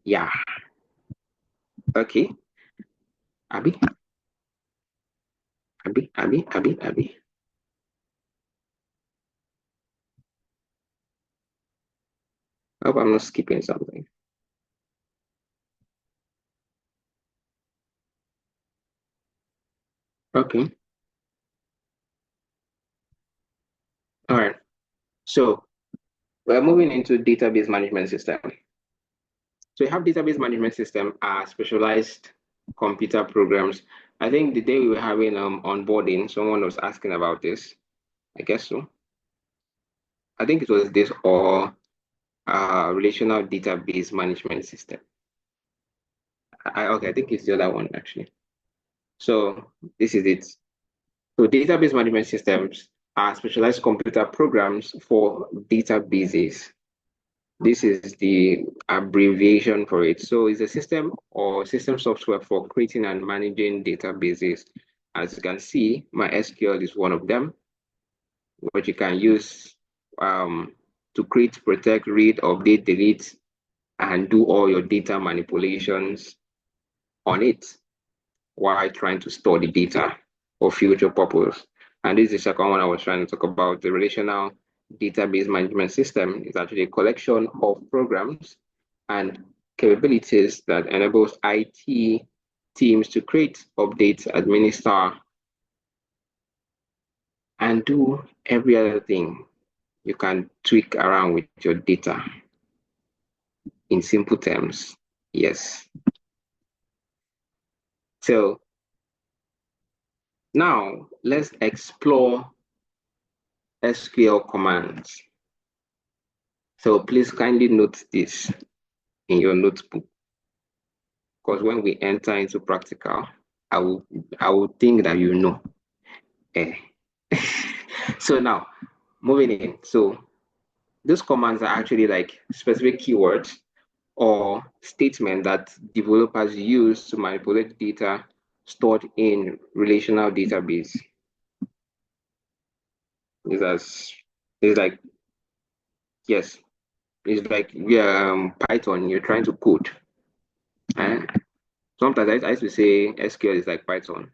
Yeah. Okay. Abby. Abby. I hope I'm not skipping something. Okay. All right. So we're moving into database management system. So you have database management system are specialized computer programs. I think the day we were having onboarding, someone was asking about this. I guess so. I think it was this or relational database management system. Okay, I think it's the other one actually. So this is it. So database management systems are specialized computer programs for databases. This is the abbreviation for it. So it's a system or system software for creating and managing databases. As you can see, MySQL is one of them, which you can use to create, protect, read, update, delete, and do all your data manipulations on it while trying to store the data for future purpose. And this is the second one I was trying to talk about. The relational database management system is actually a collection of programs and capabilities that enables IT teams to create, update, administer, and do every other thing you can tweak around with your data. In simple terms, yes. So now let's explore SQL commands. So please kindly note this in your notebook, because when we enter into practical, I will think that you know. Eh. So now, moving in. So these commands are actually like specific keywords or statements that developers use to manipulate data stored in relational database. It's like, yes, it's like Python, you're trying to code. Sometimes I used to say SQL is like Python,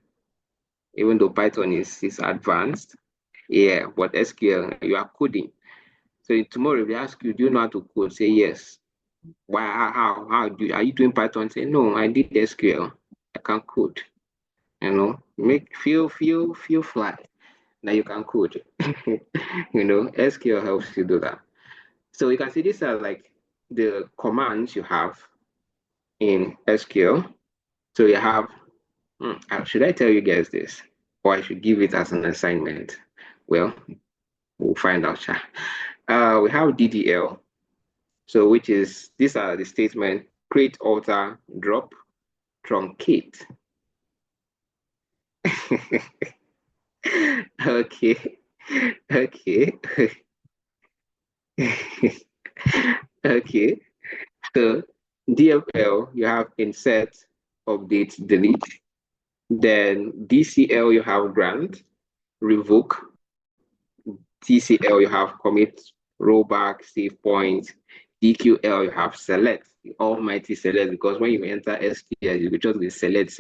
even though Python is advanced. Yeah, but SQL, you are coding. So tomorrow, if they ask you, do you know how to code? Say yes. Why? Are you doing Python? Say no, I did SQL. I can code. You know, feel fly that you can code. SQL helps you do that. So you can see these are like the commands you have in SQL. So you have, should I tell you guys this? Or I should give it as an assignment? Well, we'll find out. We have DDL. So these are the statement: create, alter, drop, truncate. Okay. Okay. Okay. So DFL, you have insert, update, delete. Then DCL, you have grant, revoke. TCL, you have commit, rollback, save point. DQL, you have select, the almighty select, because when you enter SQL, you just be select,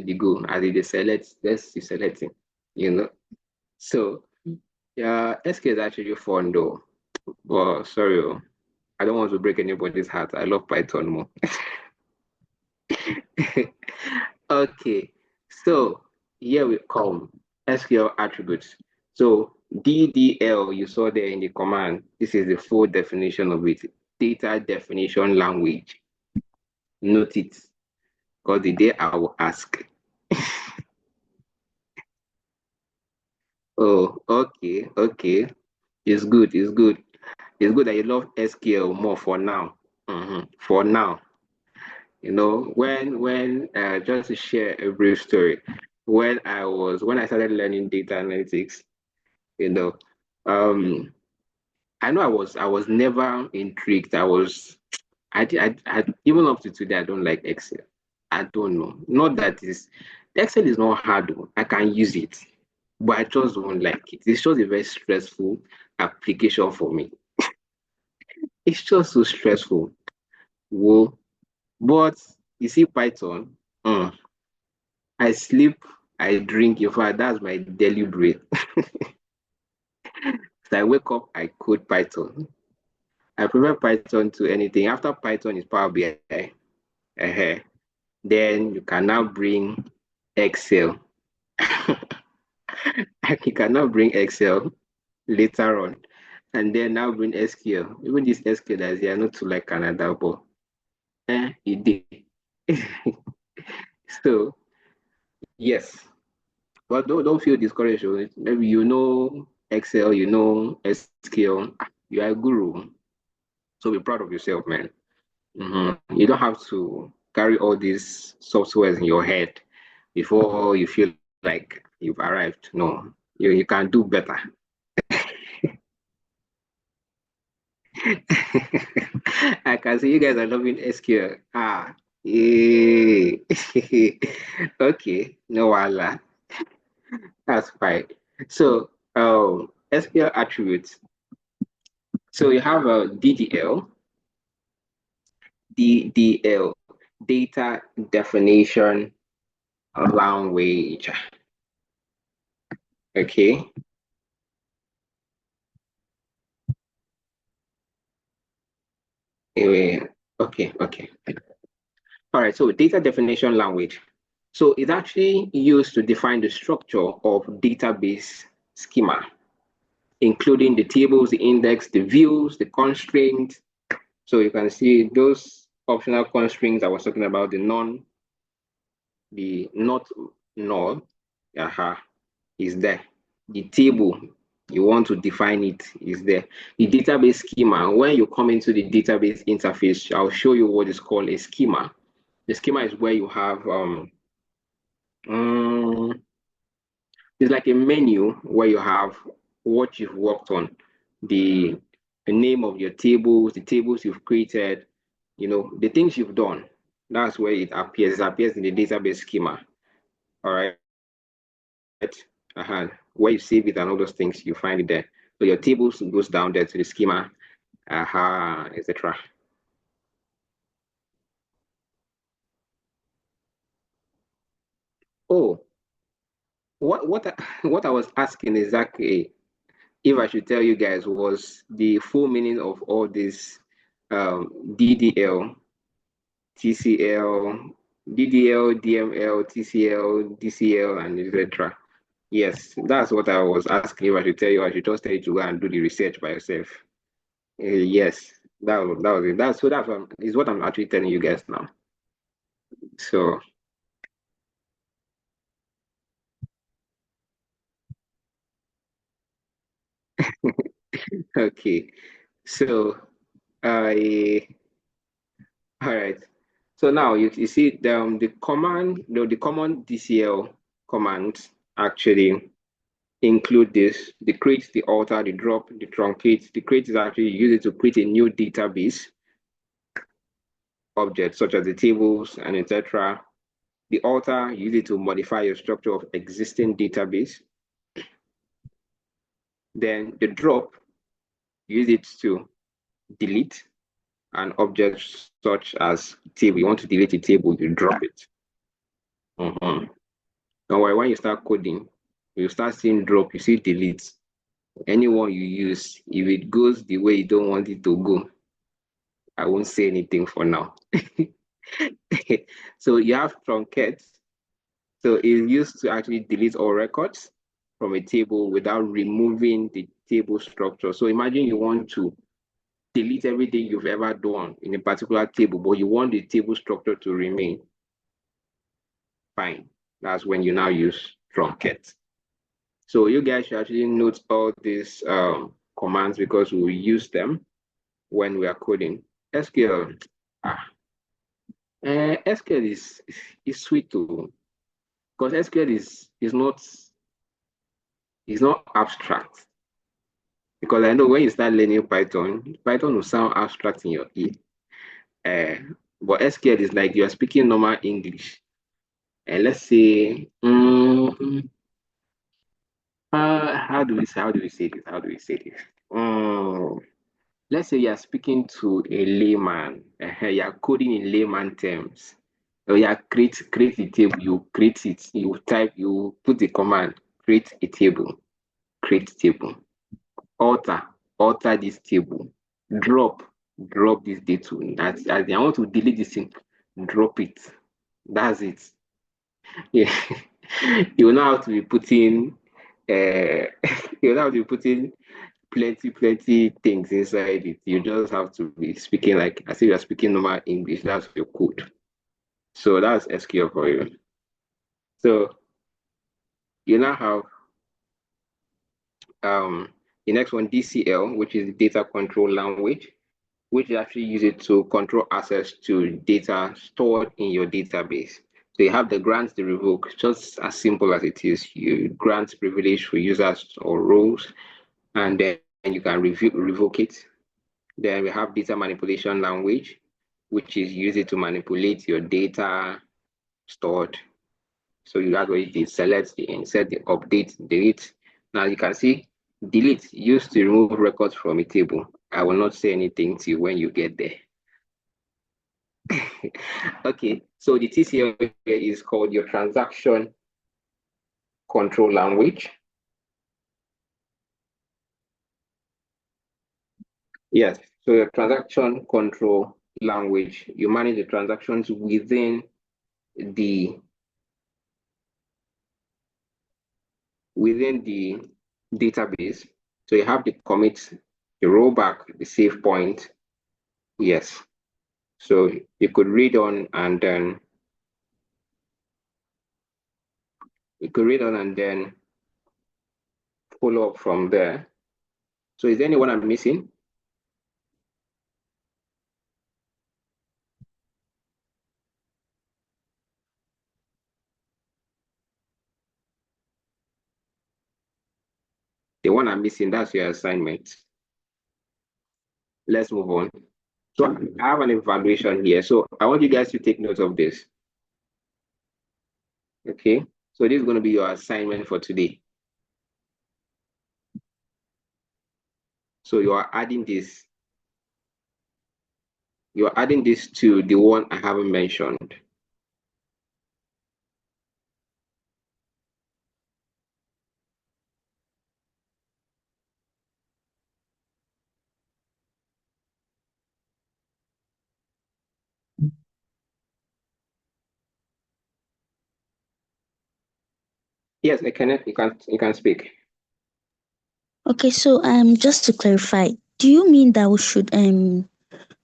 you go. As you select, that's you selecting, So, yeah, SQL is actually fun though. But sorry, I don't want to break anybody's heart. I love Python more. Okay, so here we come. SQL attributes. So DDL, you saw there in the command. This is the full definition of it. Data definition language. Note it, because the day I will ask. Oh, okay. It's good. It's good that you love SQL more for now. For now. When just to share a brief story, when I started learning data analytics, you know, I know I was never intrigued. I even up to today I don't like Excel. I don't know. Not that is Excel is not hard. I can use it, but I just don't like it. It's just a very stressful application for me. It's just so stressful. Whoa. But you see Python, I sleep, I drink. In fact, that's my daily bread. So I wake up, I code Python. I prefer Python to anything. After Python is Power BI. uh Then you can now bring Excel. You can now bring Excel later on. And then now bring SQL. Even this SQL that is here, not too like Canada, but it did. So yes. But don't feel discouraged. Maybe you know Excel, you know SQL, you are a guru. So be proud of yourself, man. You don't have to carry all these softwares in your head before you feel like you've arrived. No, you can do better. I can see you guys are loving SQL. Yeah. Okay, no wala. That's fine. So, SQL attributes. So you have a DDL, data definition language. Okay. Okay, okay. All right, so data definition language. So it's actually used to define the structure of database schema, including the tables, the index, the views, the constraints. So you can see those optional constraints I was talking about, the not null, is there. The table, you want to define it, is there. The database schema, when you come into the database interface, I'll show you what is called a schema. The schema is where you have it's like a menu where you have what you've worked on, the, the name of your tables, the tables you've created, the things you've done. That's where it appears. It appears in the database schema. All right. Where you save it and all those things, you find it there. So your tables goes down there to the schema, etc. Oh, what I was asking exactly, if I should tell you guys, was the full meaning of all this DDL, TCL, DDL, DML, TCL, DCL, and etc. Yes, that's what I was asking. If I should tell you, I should just tell you to go and do the research by yourself. Yes, that was it. Is what I'm actually telling you guys now. So okay, so I all right. So now you see the command, the common DCL commands actually include this: the create, the alter, the drop, the truncate. The create is actually used to create a new database object, such as the tables and etc. The alter, use it to modify your structure of existing database. Then the drop, use it to delete an object such as table. You want to delete a table, you drop it. Now, when you start coding, you start seeing drop, you see delete. Anyone you use, if it goes the way you don't want it to go, I won't say anything for now. So you have truncate. So it's used to actually delete all records from a table without removing the table structure. So imagine you want to delete everything you've ever done in a particular table, but you want the table structure to remain. Fine. That's when you now use truncate. So you guys should actually note all these commands because we will use them when we are coding. SQL. SQL is sweet too, because SQL is not abstract. Because I know when you start learning Python, Python will sound abstract in your ear. But SQL is like you're speaking normal English. And let's say, how do we say this? How do we say this? Let's say you're speaking to a layman, you're coding in layman terms. So you create a table, you create it, you put the command, create a table, create table, alter, alter this table, drop, drop this data. As I want to delete this thing, drop it. That's it. Yeah. You will now have to be putting you will now have to be putting plenty things inside it. You just have to be speaking like as if you're speaking normal English. That's your code. So that's SQL for you. So you now have the next one, DCL, which is data control language, which is actually use it to control access to data stored in your database. So you have the grant, the revoke, just as simple as it is. You grant privilege for users or roles, and then you can revoke it. Then we have data manipulation language, which is used to manipulate your data stored. So you have the select, the insert, the update, delete. Now you can see delete used to remove records from a table. I will not say anything to you when you get there. Okay, so the TCL here is called your transaction control language. Yes, so your transaction control language, you manage the transactions within the database. So you have the commit, the rollback, the save point. Yes. So you could read on and then follow up from there. So is there anyone I'm missing? The one I'm missing, that's your assignment. Let's move on. So I have an evaluation here. So I want you guys to take note of this. Okay. So this is going to be your assignment for today. So you are adding this. You are adding this to the one I haven't mentioned. Yes, you can speak. Okay, so just to clarify, do you mean that we should do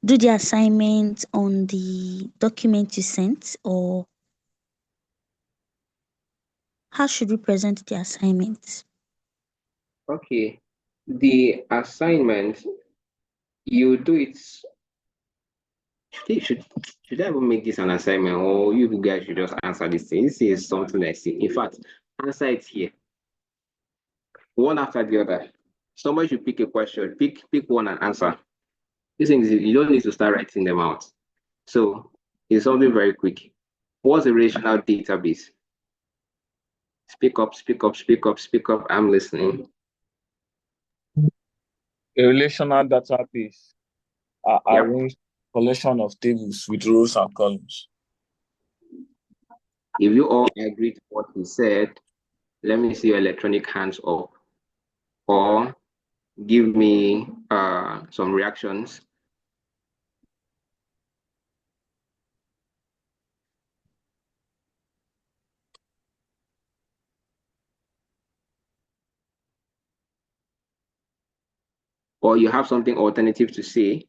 the assignment on the document you sent, or how should we present the assignment? Okay. The assignment, you do it. Should I even make this an assignment, or you guys should just answer this thing? This is something I see. In fact, answer it here, one after the other. Somebody should pick a question, pick one and answer. These things you don't need to start writing them out. So it's something very quick. What's a relational database? Speak up, speak up, speak up, speak up. I'm listening. A relational database are Yep. arranged collection of tables with rows and columns. If you all agree to what he said, let me see your electronic hands up, or give me some reactions. Or you have something alternative to say.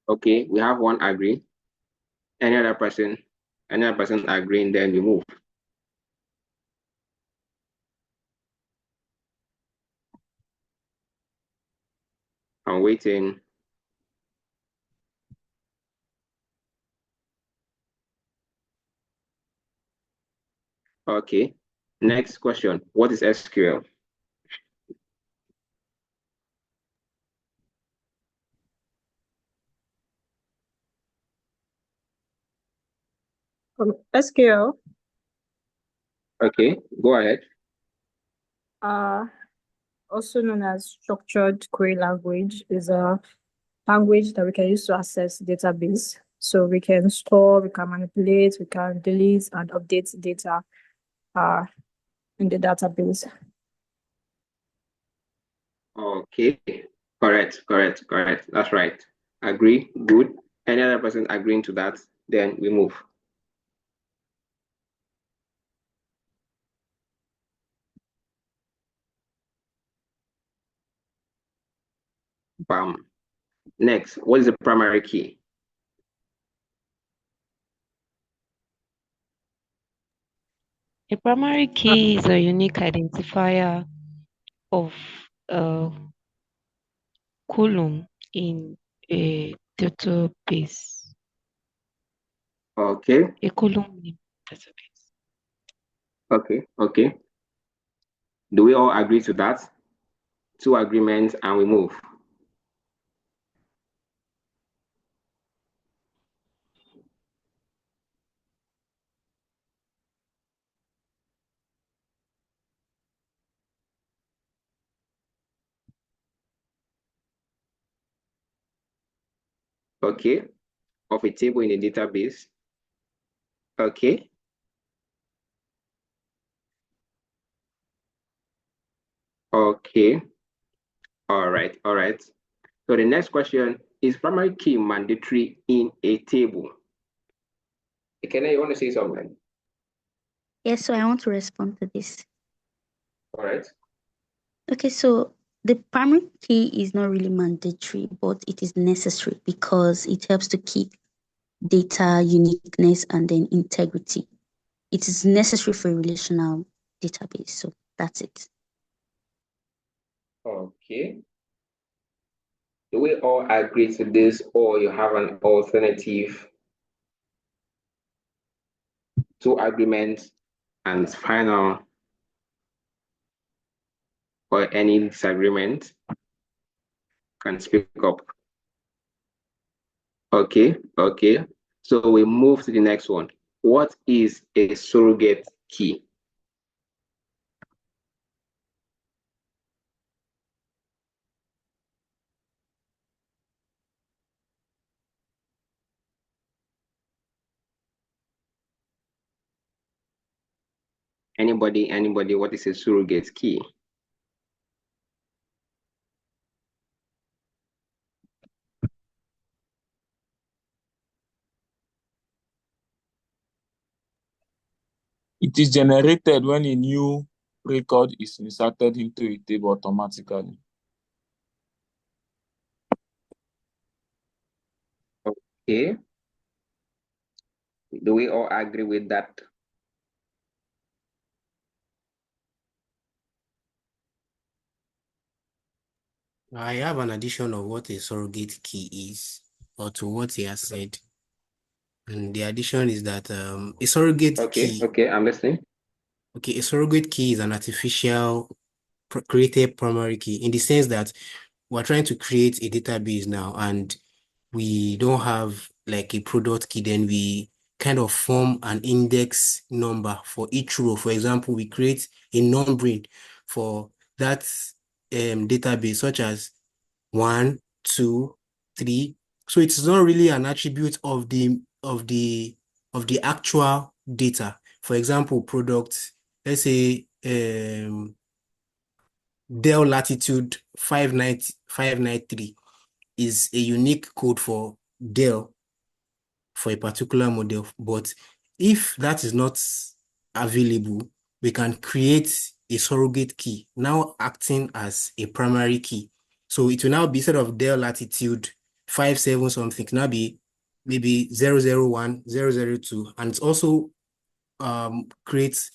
Okay, we have one agree. Any other person agreeing, then we move. I'm waiting. Okay. Next question. What is SQL? SQL, Okay, go ahead. also known as structured query language, is a language that we can use to access database. So we can store, we can manipulate, we can delete and update data in the database. Okay, correct. That's right. Agree, good. Any other person agreeing to that, then we move. Bam. Next, what is the primary key? A primary key is a unique identifier of a column in a database. Okay, A column in database. Okay. Do we all agree to that? Two agreements and we move. Okay. Of a table in a database. Okay. Okay. All right. So the next question, is primary key mandatory in a table? Kenna, you want to say something? Yes, so I want to respond to this. All right. Okay, so the primary key is not really mandatory, but it is necessary because it helps to keep data uniqueness and then integrity. It is necessary for a relational database. So that's it. Okay. Do we all agree to this, or you have an alternative? Two agreements and final, or any disagreement can speak up. Okay. So we move to the next one. What is a surrogate key? Anybody, what is a surrogate key? It is generated when a new record is inserted into a table automatically. Okay. Do we all agree with that? I have an addition of what a surrogate key is, or to what he has said. And the addition is that a surrogate key. Okay, I'm listening. Okay, a surrogate key is an artificial created primary key in the sense that we're trying to create a database now and we don't have like a product key, then we kind of form an index number for each row. For example, we create a numbering for that database, such as 1, 2, 3. So it's not really an attribute of the actual data. For example, product, let's say Dell Latitude 593 is a unique code for Dell for a particular model. But if that is not available, we can create a surrogate key, now acting as a primary key. So it will now be, instead of Dell Latitude 57 something, now be maybe 001, 002, and it also creates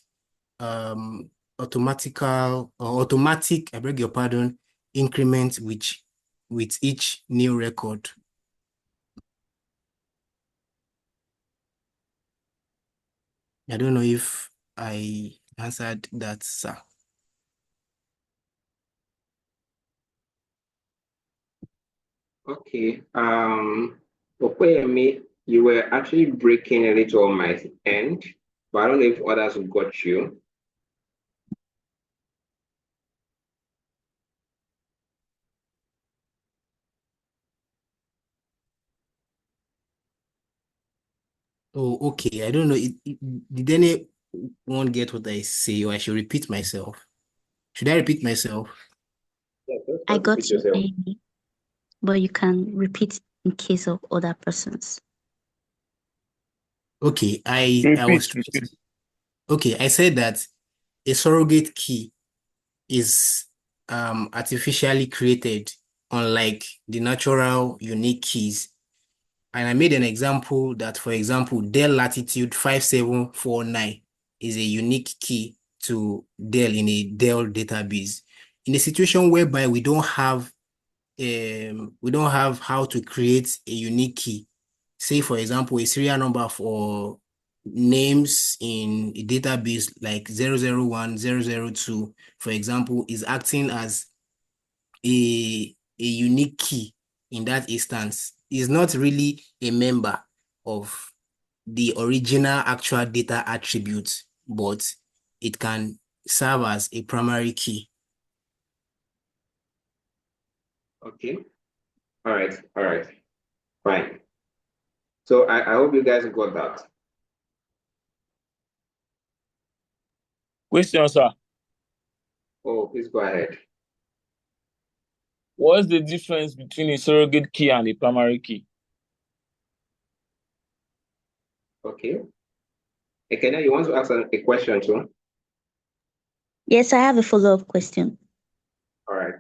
automatic, I beg your pardon, increment with each new record. I don't know if I answered that, sir. Okay. Okoyemi, you were actually breaking a little on my end, but I don't know if others got you. Oh, okay. I don't know. Did anyone get what I say, or I should repeat myself? Should I repeat myself? Yes, I just repeat got you, yourself. Amy, but you can repeat in case of other persons. Okay, I was Repeat. okay. I said that a surrogate key is artificially created, unlike the natural unique keys. And I made an example that, for example, Dell Latitude 5749 is a unique key to Dell in a Dell database. In a situation whereby we don't have how to create a unique key, say for example, a serial number for names in a database like 001, 002, for example, is acting as a unique key in that instance. Is not really a member of the original actual data attribute, but it can serve as a primary key. Okay. All right. Fine. So I hope you guys got that. Question, sir. Oh, please go ahead. What's the difference between a surrogate key and a primary key? Okay. Ekene, you want to ask a question too? Yes, I have a follow-up question. All right.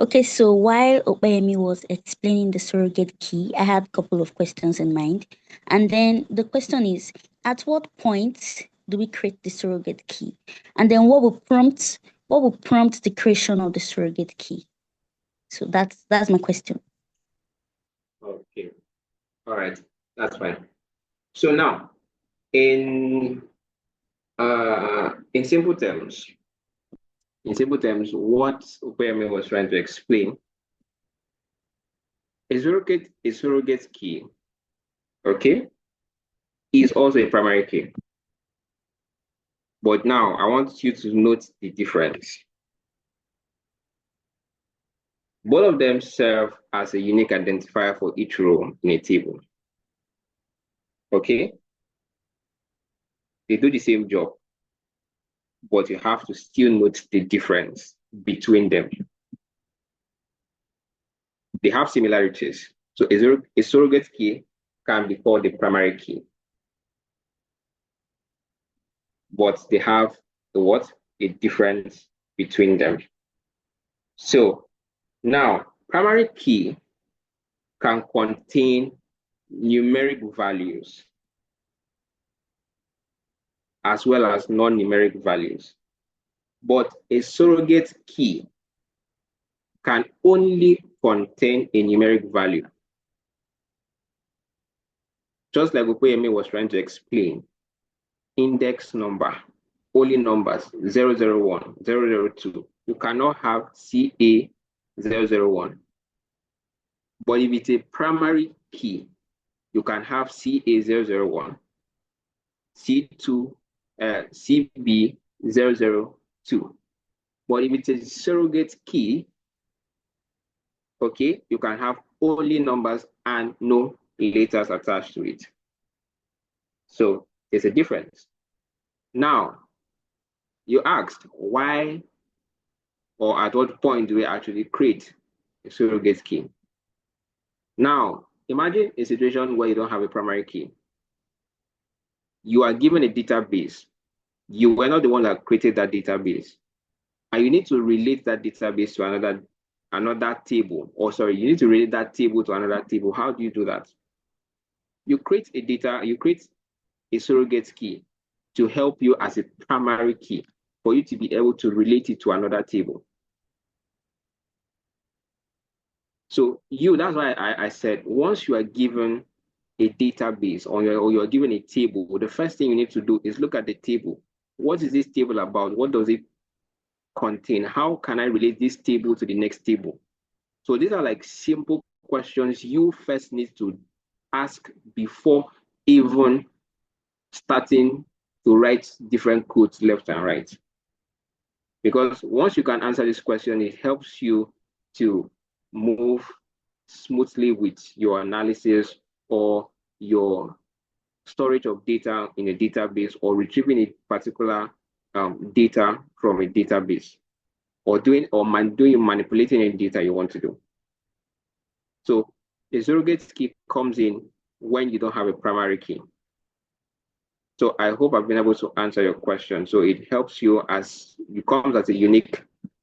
Okay, so while Opeyemi was explaining the surrogate key, I had a couple of questions in mind. And then the question is, at what point do we create the surrogate key? And then what will prompt the creation of the surrogate key? So that's my question. Okay. All right. That's fine. So now, in simple terms, what Upeyemi was trying to explain, a surrogate key, okay, is also a primary key. But now I want you to note the difference. Both of them serve as a unique identifier for each row in a table. Okay? They do the same job, but you have to still note the difference between them. They have similarities. So a surrogate key can be called the primary key. But they have a difference between them. So now, primary key can contain numeric values as well as non-numeric values. But a surrogate key can only contain a numeric value. Just like Upeyemi was trying to explain, index number, only numbers 001, 002. You cannot have CA 001. But if it's a primary key, you can have CA001, C2, CB002. But if it's a surrogate key, okay, you can have only numbers and no letters attached to it. So there's a difference. Now, you asked why or at what point do we actually create a surrogate key? Now, imagine a situation where you don't have a primary key. You are given a database. You were not the one that created that database. And you need to relate that database to another table. Or sorry, you need to relate that table to another table. How do you do that? You create a surrogate key to help you as a primary key for you to be able to relate it to another table. So that's why I said, once you are given a database or you're given a table, the first thing you need to do is look at the table. What is this table about? What does it contain? How can I relate this table to the next table? So these are like simple questions you first need to ask before even starting to write different codes left and right. Because once you can answer this question, it helps you to move smoothly with your analysis or your storage of data in a database or retrieving a particular data from a database or manipulating any data you want to do. So a surrogate key comes in when you don't have a primary key. So I hope I've been able to answer your question. So it helps you it comes as a unique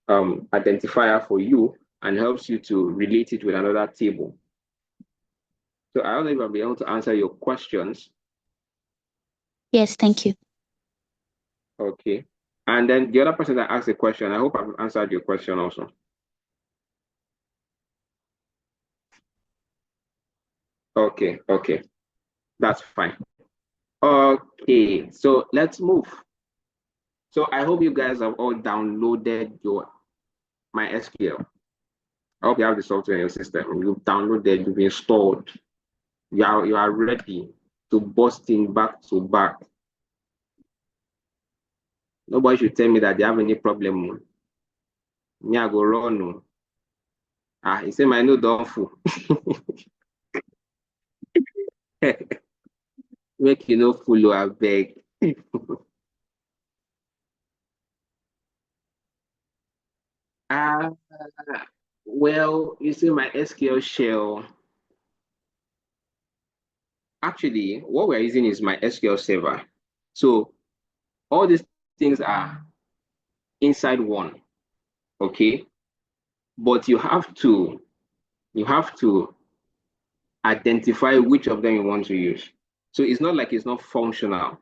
identifier for you and helps you to relate it with another table. So I don't know if I'll be able to answer your questions. Yes, thank you. Okay. And then the other person that asked a question, I hope I've answered your question also. Okay. That's fine. Okay, so let's move. So I hope you guys have all downloaded your MySQL. I hope you have the software in your system. You've downloaded, you've installed. You are ready to bust in back to back. Nobody should tell me that they have any problem. Me, I go run. He say my no don't full. Make you no follow, I beg. Uh, well, you see my SQL shell. Actually, what we're using is my SQL server. So all these things are inside one, okay? But you have to identify which of them you want to use. So it's not like it's not functional,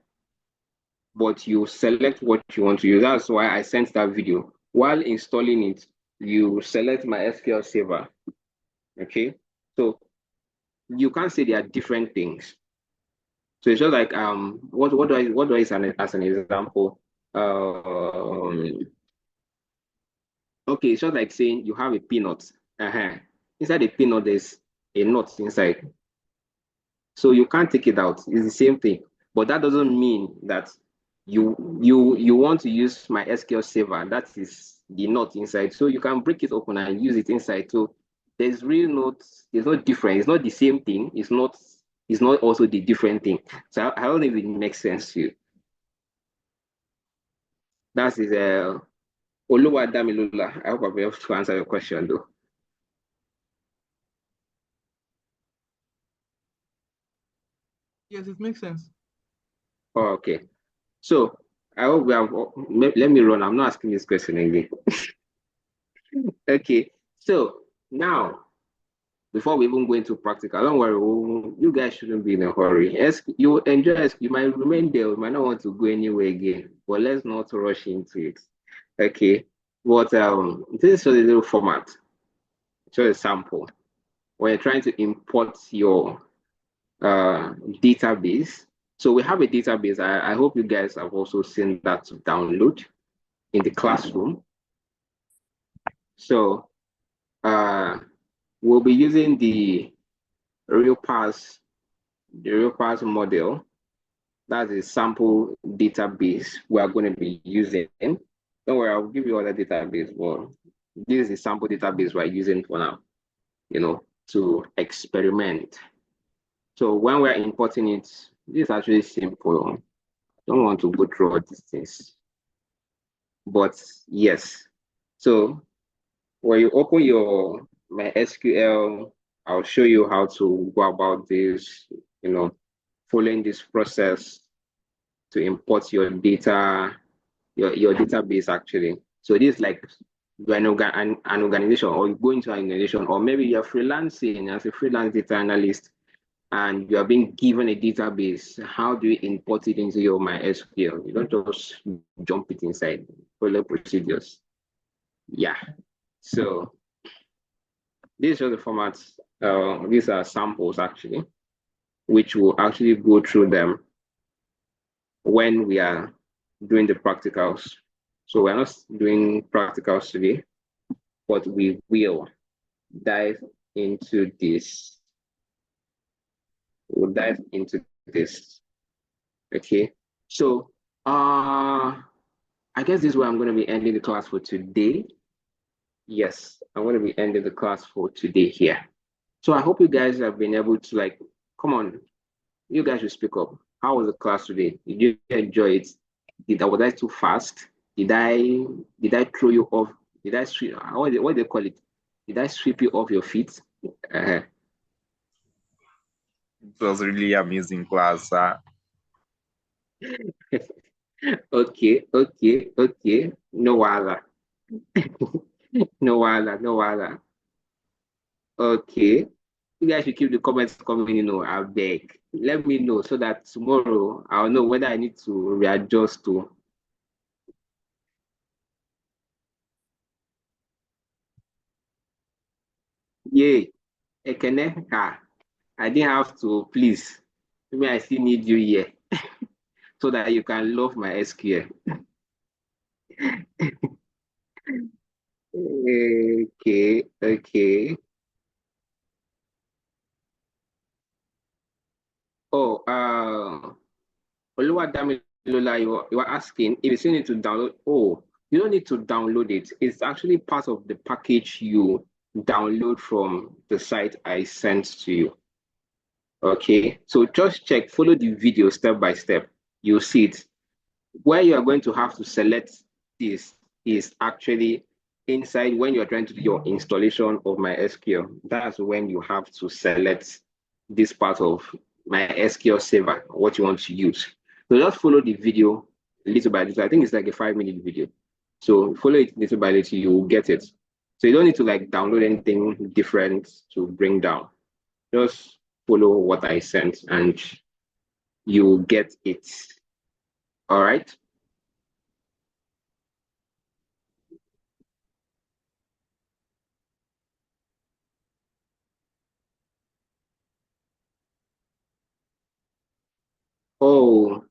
but you select what you want to use. That's why I sent that video. While installing it, you select my SQL server. Okay. So you can't say they are different things. So it's just like what do I use as an example? Okay, it's just like saying you have a peanut. Uh-huh. Inside the peanut, there's a nut inside. So you can't take it out. It's the same thing. But that doesn't mean that you want to use my SQL server. That is the nut inside. So you can break it open and use it inside. So there's really not there's no difference. It's not the same thing. It's not also the different thing. So I don't know if it makes sense to you. That is Oluwadamilula. I hope I'll be able to answer your question though. Yes, it makes sense. Oh, okay. So I hope we have let me run. I'm not asking this question again. Okay. So now before we even go into practical, don't worry, you guys shouldn't be in a hurry. You enjoy you might remain there, you might not want to go anywhere again, but let's not rush into it. Okay. But this is just a little format, just a sample. When you're trying to import your database. So we have a database. I hope you guys have also seen that to download in the classroom. So we'll be using the real pass model. That's a sample database we are going to be using. Don't worry, I'll give you other database, but this is the sample database we're using for now, to experiment. So when we're importing it, this is actually simple. I don't want to go through all these things. But yes. So when you open your MySQL, I'll show you how to go about this, following this process to import your data, your database actually. So this is like you're an organization, or you go into an organization, or maybe you're freelancing as a freelance data analyst and you are being given a database. How do you import it into your MySQL? You don't just jump it inside, follow procedures. Yeah. So these are the formats. These are samples actually, which will actually go through them when we are doing the practicals. So we're not doing practicals today, but we will dive into this. We'll dive into this. Okay. So I guess this is where I'm going to be ending the class for today. Yes, I'm going to be ending the class for today here. So I hope you guys have been able to come on, you guys should speak up. How was the class today? Did you enjoy it? Was I too fast? Did I throw you off? Did I sweep? What do they call it? Did I sweep you off your feet? Uh, It was really amazing class. okay, okay, okay. No wala. No wala, no wala. Okay. You guys should keep the comments coming, I beg. Let me know so that tomorrow I'll know whether I need to readjust to. Yay. Ekene, I didn't have to, please. Maybe I still need you here. so that you can love my SQL. Okay, okay. Oh, Oluwadamilola, you are asking if you still need to download. Oh, you don't need to download it. It's actually part of the package you download from the site I sent to you. Okay, so just check, follow the video step by step. You'll see it. Where you are going to have to select this is actually inside when you're trying to do your installation of MySQL. That's when you have to select this part of MySQL server, what you want to use. So just follow the video little by little. I think it's like a 5-minute video. So follow it little by little, you will get it. So you don't need to like download anything different to bring down. Just follow what I sent and you will get it. All right. Oh,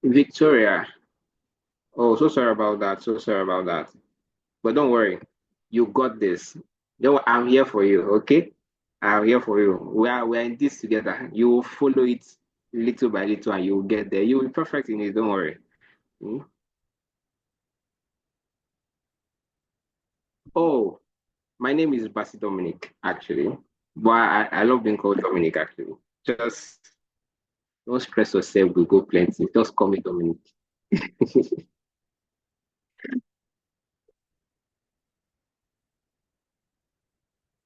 Victoria. Oh, so sorry about that. So sorry about that. But don't worry. You got this. I'm here for you, okay? I'm here for you. We are in this together. You will follow it little by little and you will get there. You will be perfect in it. Don't worry. Hmm? Oh, my name is Basi Dominic, actually. But I love being called Dominic, actually. Just don't stress yourself. We go plenty. Just call me Dominic.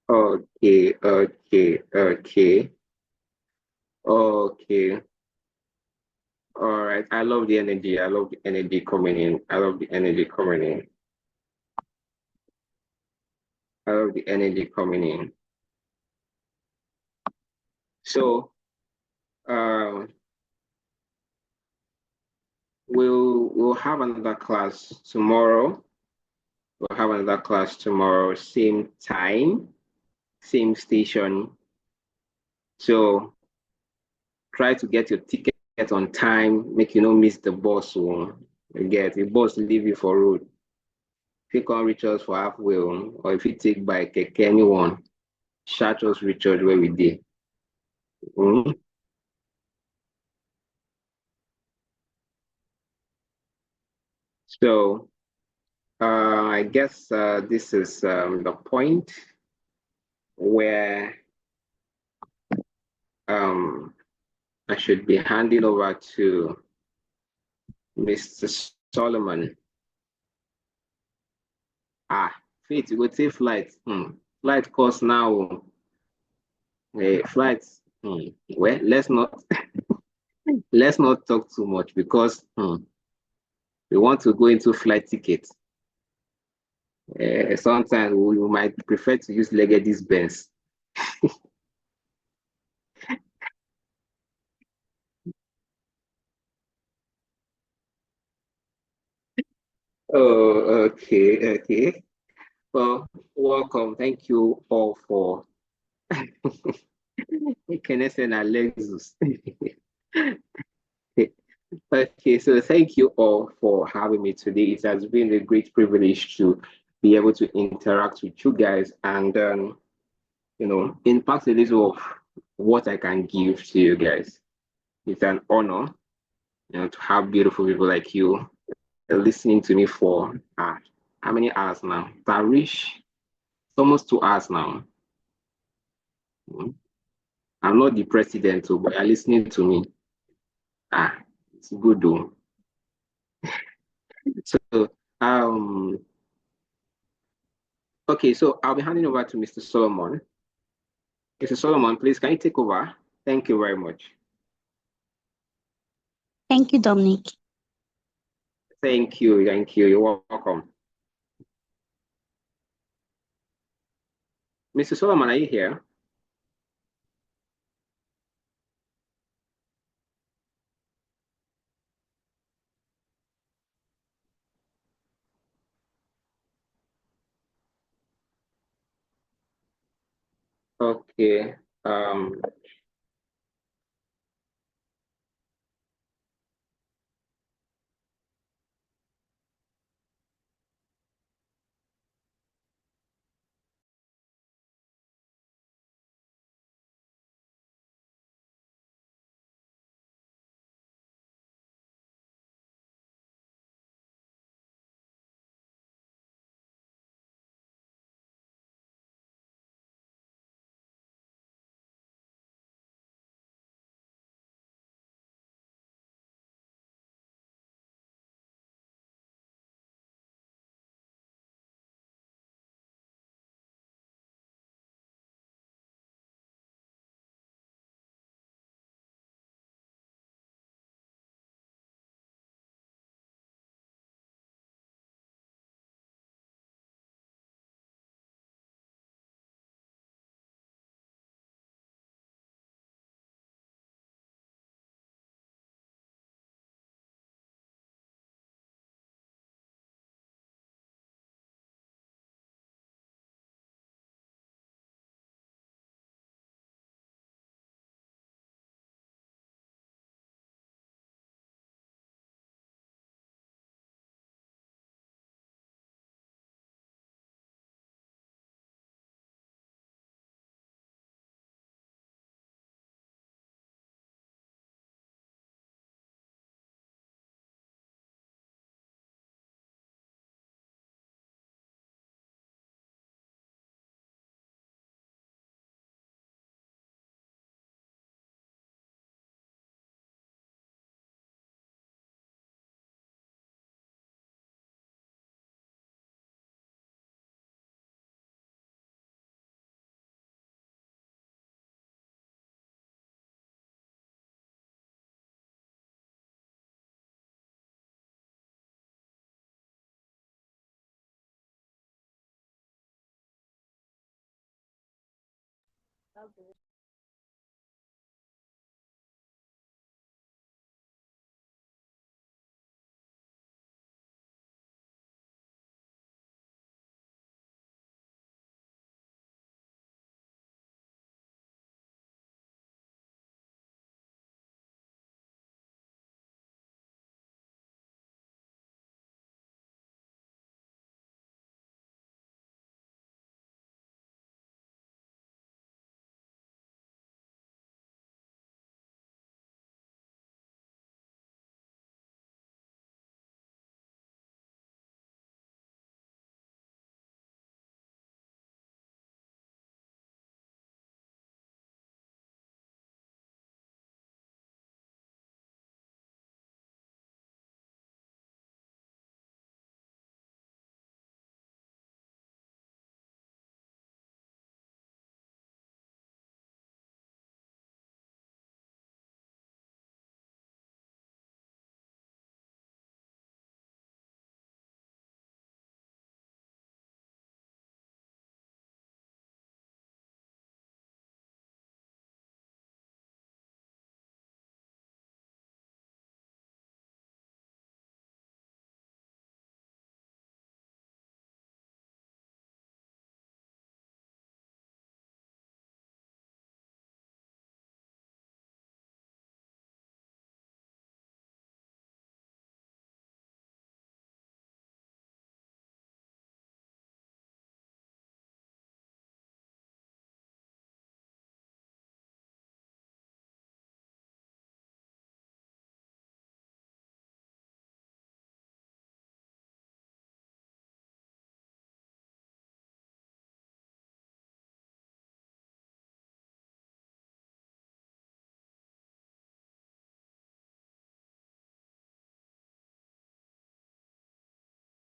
Okay, okay, okay, okay. All right. I love the energy. I love the energy coming in. I love the energy coming in. I love the energy coming in. So, um, we'll have another class tomorrow. We'll have another class tomorrow, same time, same station. So try to get your ticket on time. Make you not miss the bus. So you get the bus leave you for road. If you can't reach us for halfway, or if you take by keke anyone, shout us reach us where we did. Mm-hmm. So I guess this is the point where um, I should be handing over to Mr. Solomon. Ah, Faith, you go take flight. Flight cost now. Flight. Well, let's not talk too much because we want to go into flight tickets. Sometimes we might prefer to use Legady's Benz. Oh, okay, okay. Well, welcome. Thank you all for Kenneth and Alexis. Okay, so thank you all for having me today. It has been a great privilege to be able to interact with you guys and impact a little of what I can give to you guys. It's an honor, to have beautiful people like you listening to me for how many hours now? Tarish, it's almost 2 hours now. Mm. I'm not the president, but you're listening to me. It's good though. So, okay, so I'll be handing over to Mr. Solomon. Mr. Solomon, please, can you take over? Thank you very much. Thank you, Dominic. Thank you, thank you. You're welcome. Mr. Solomon, are you here? Okay. Um, Okay.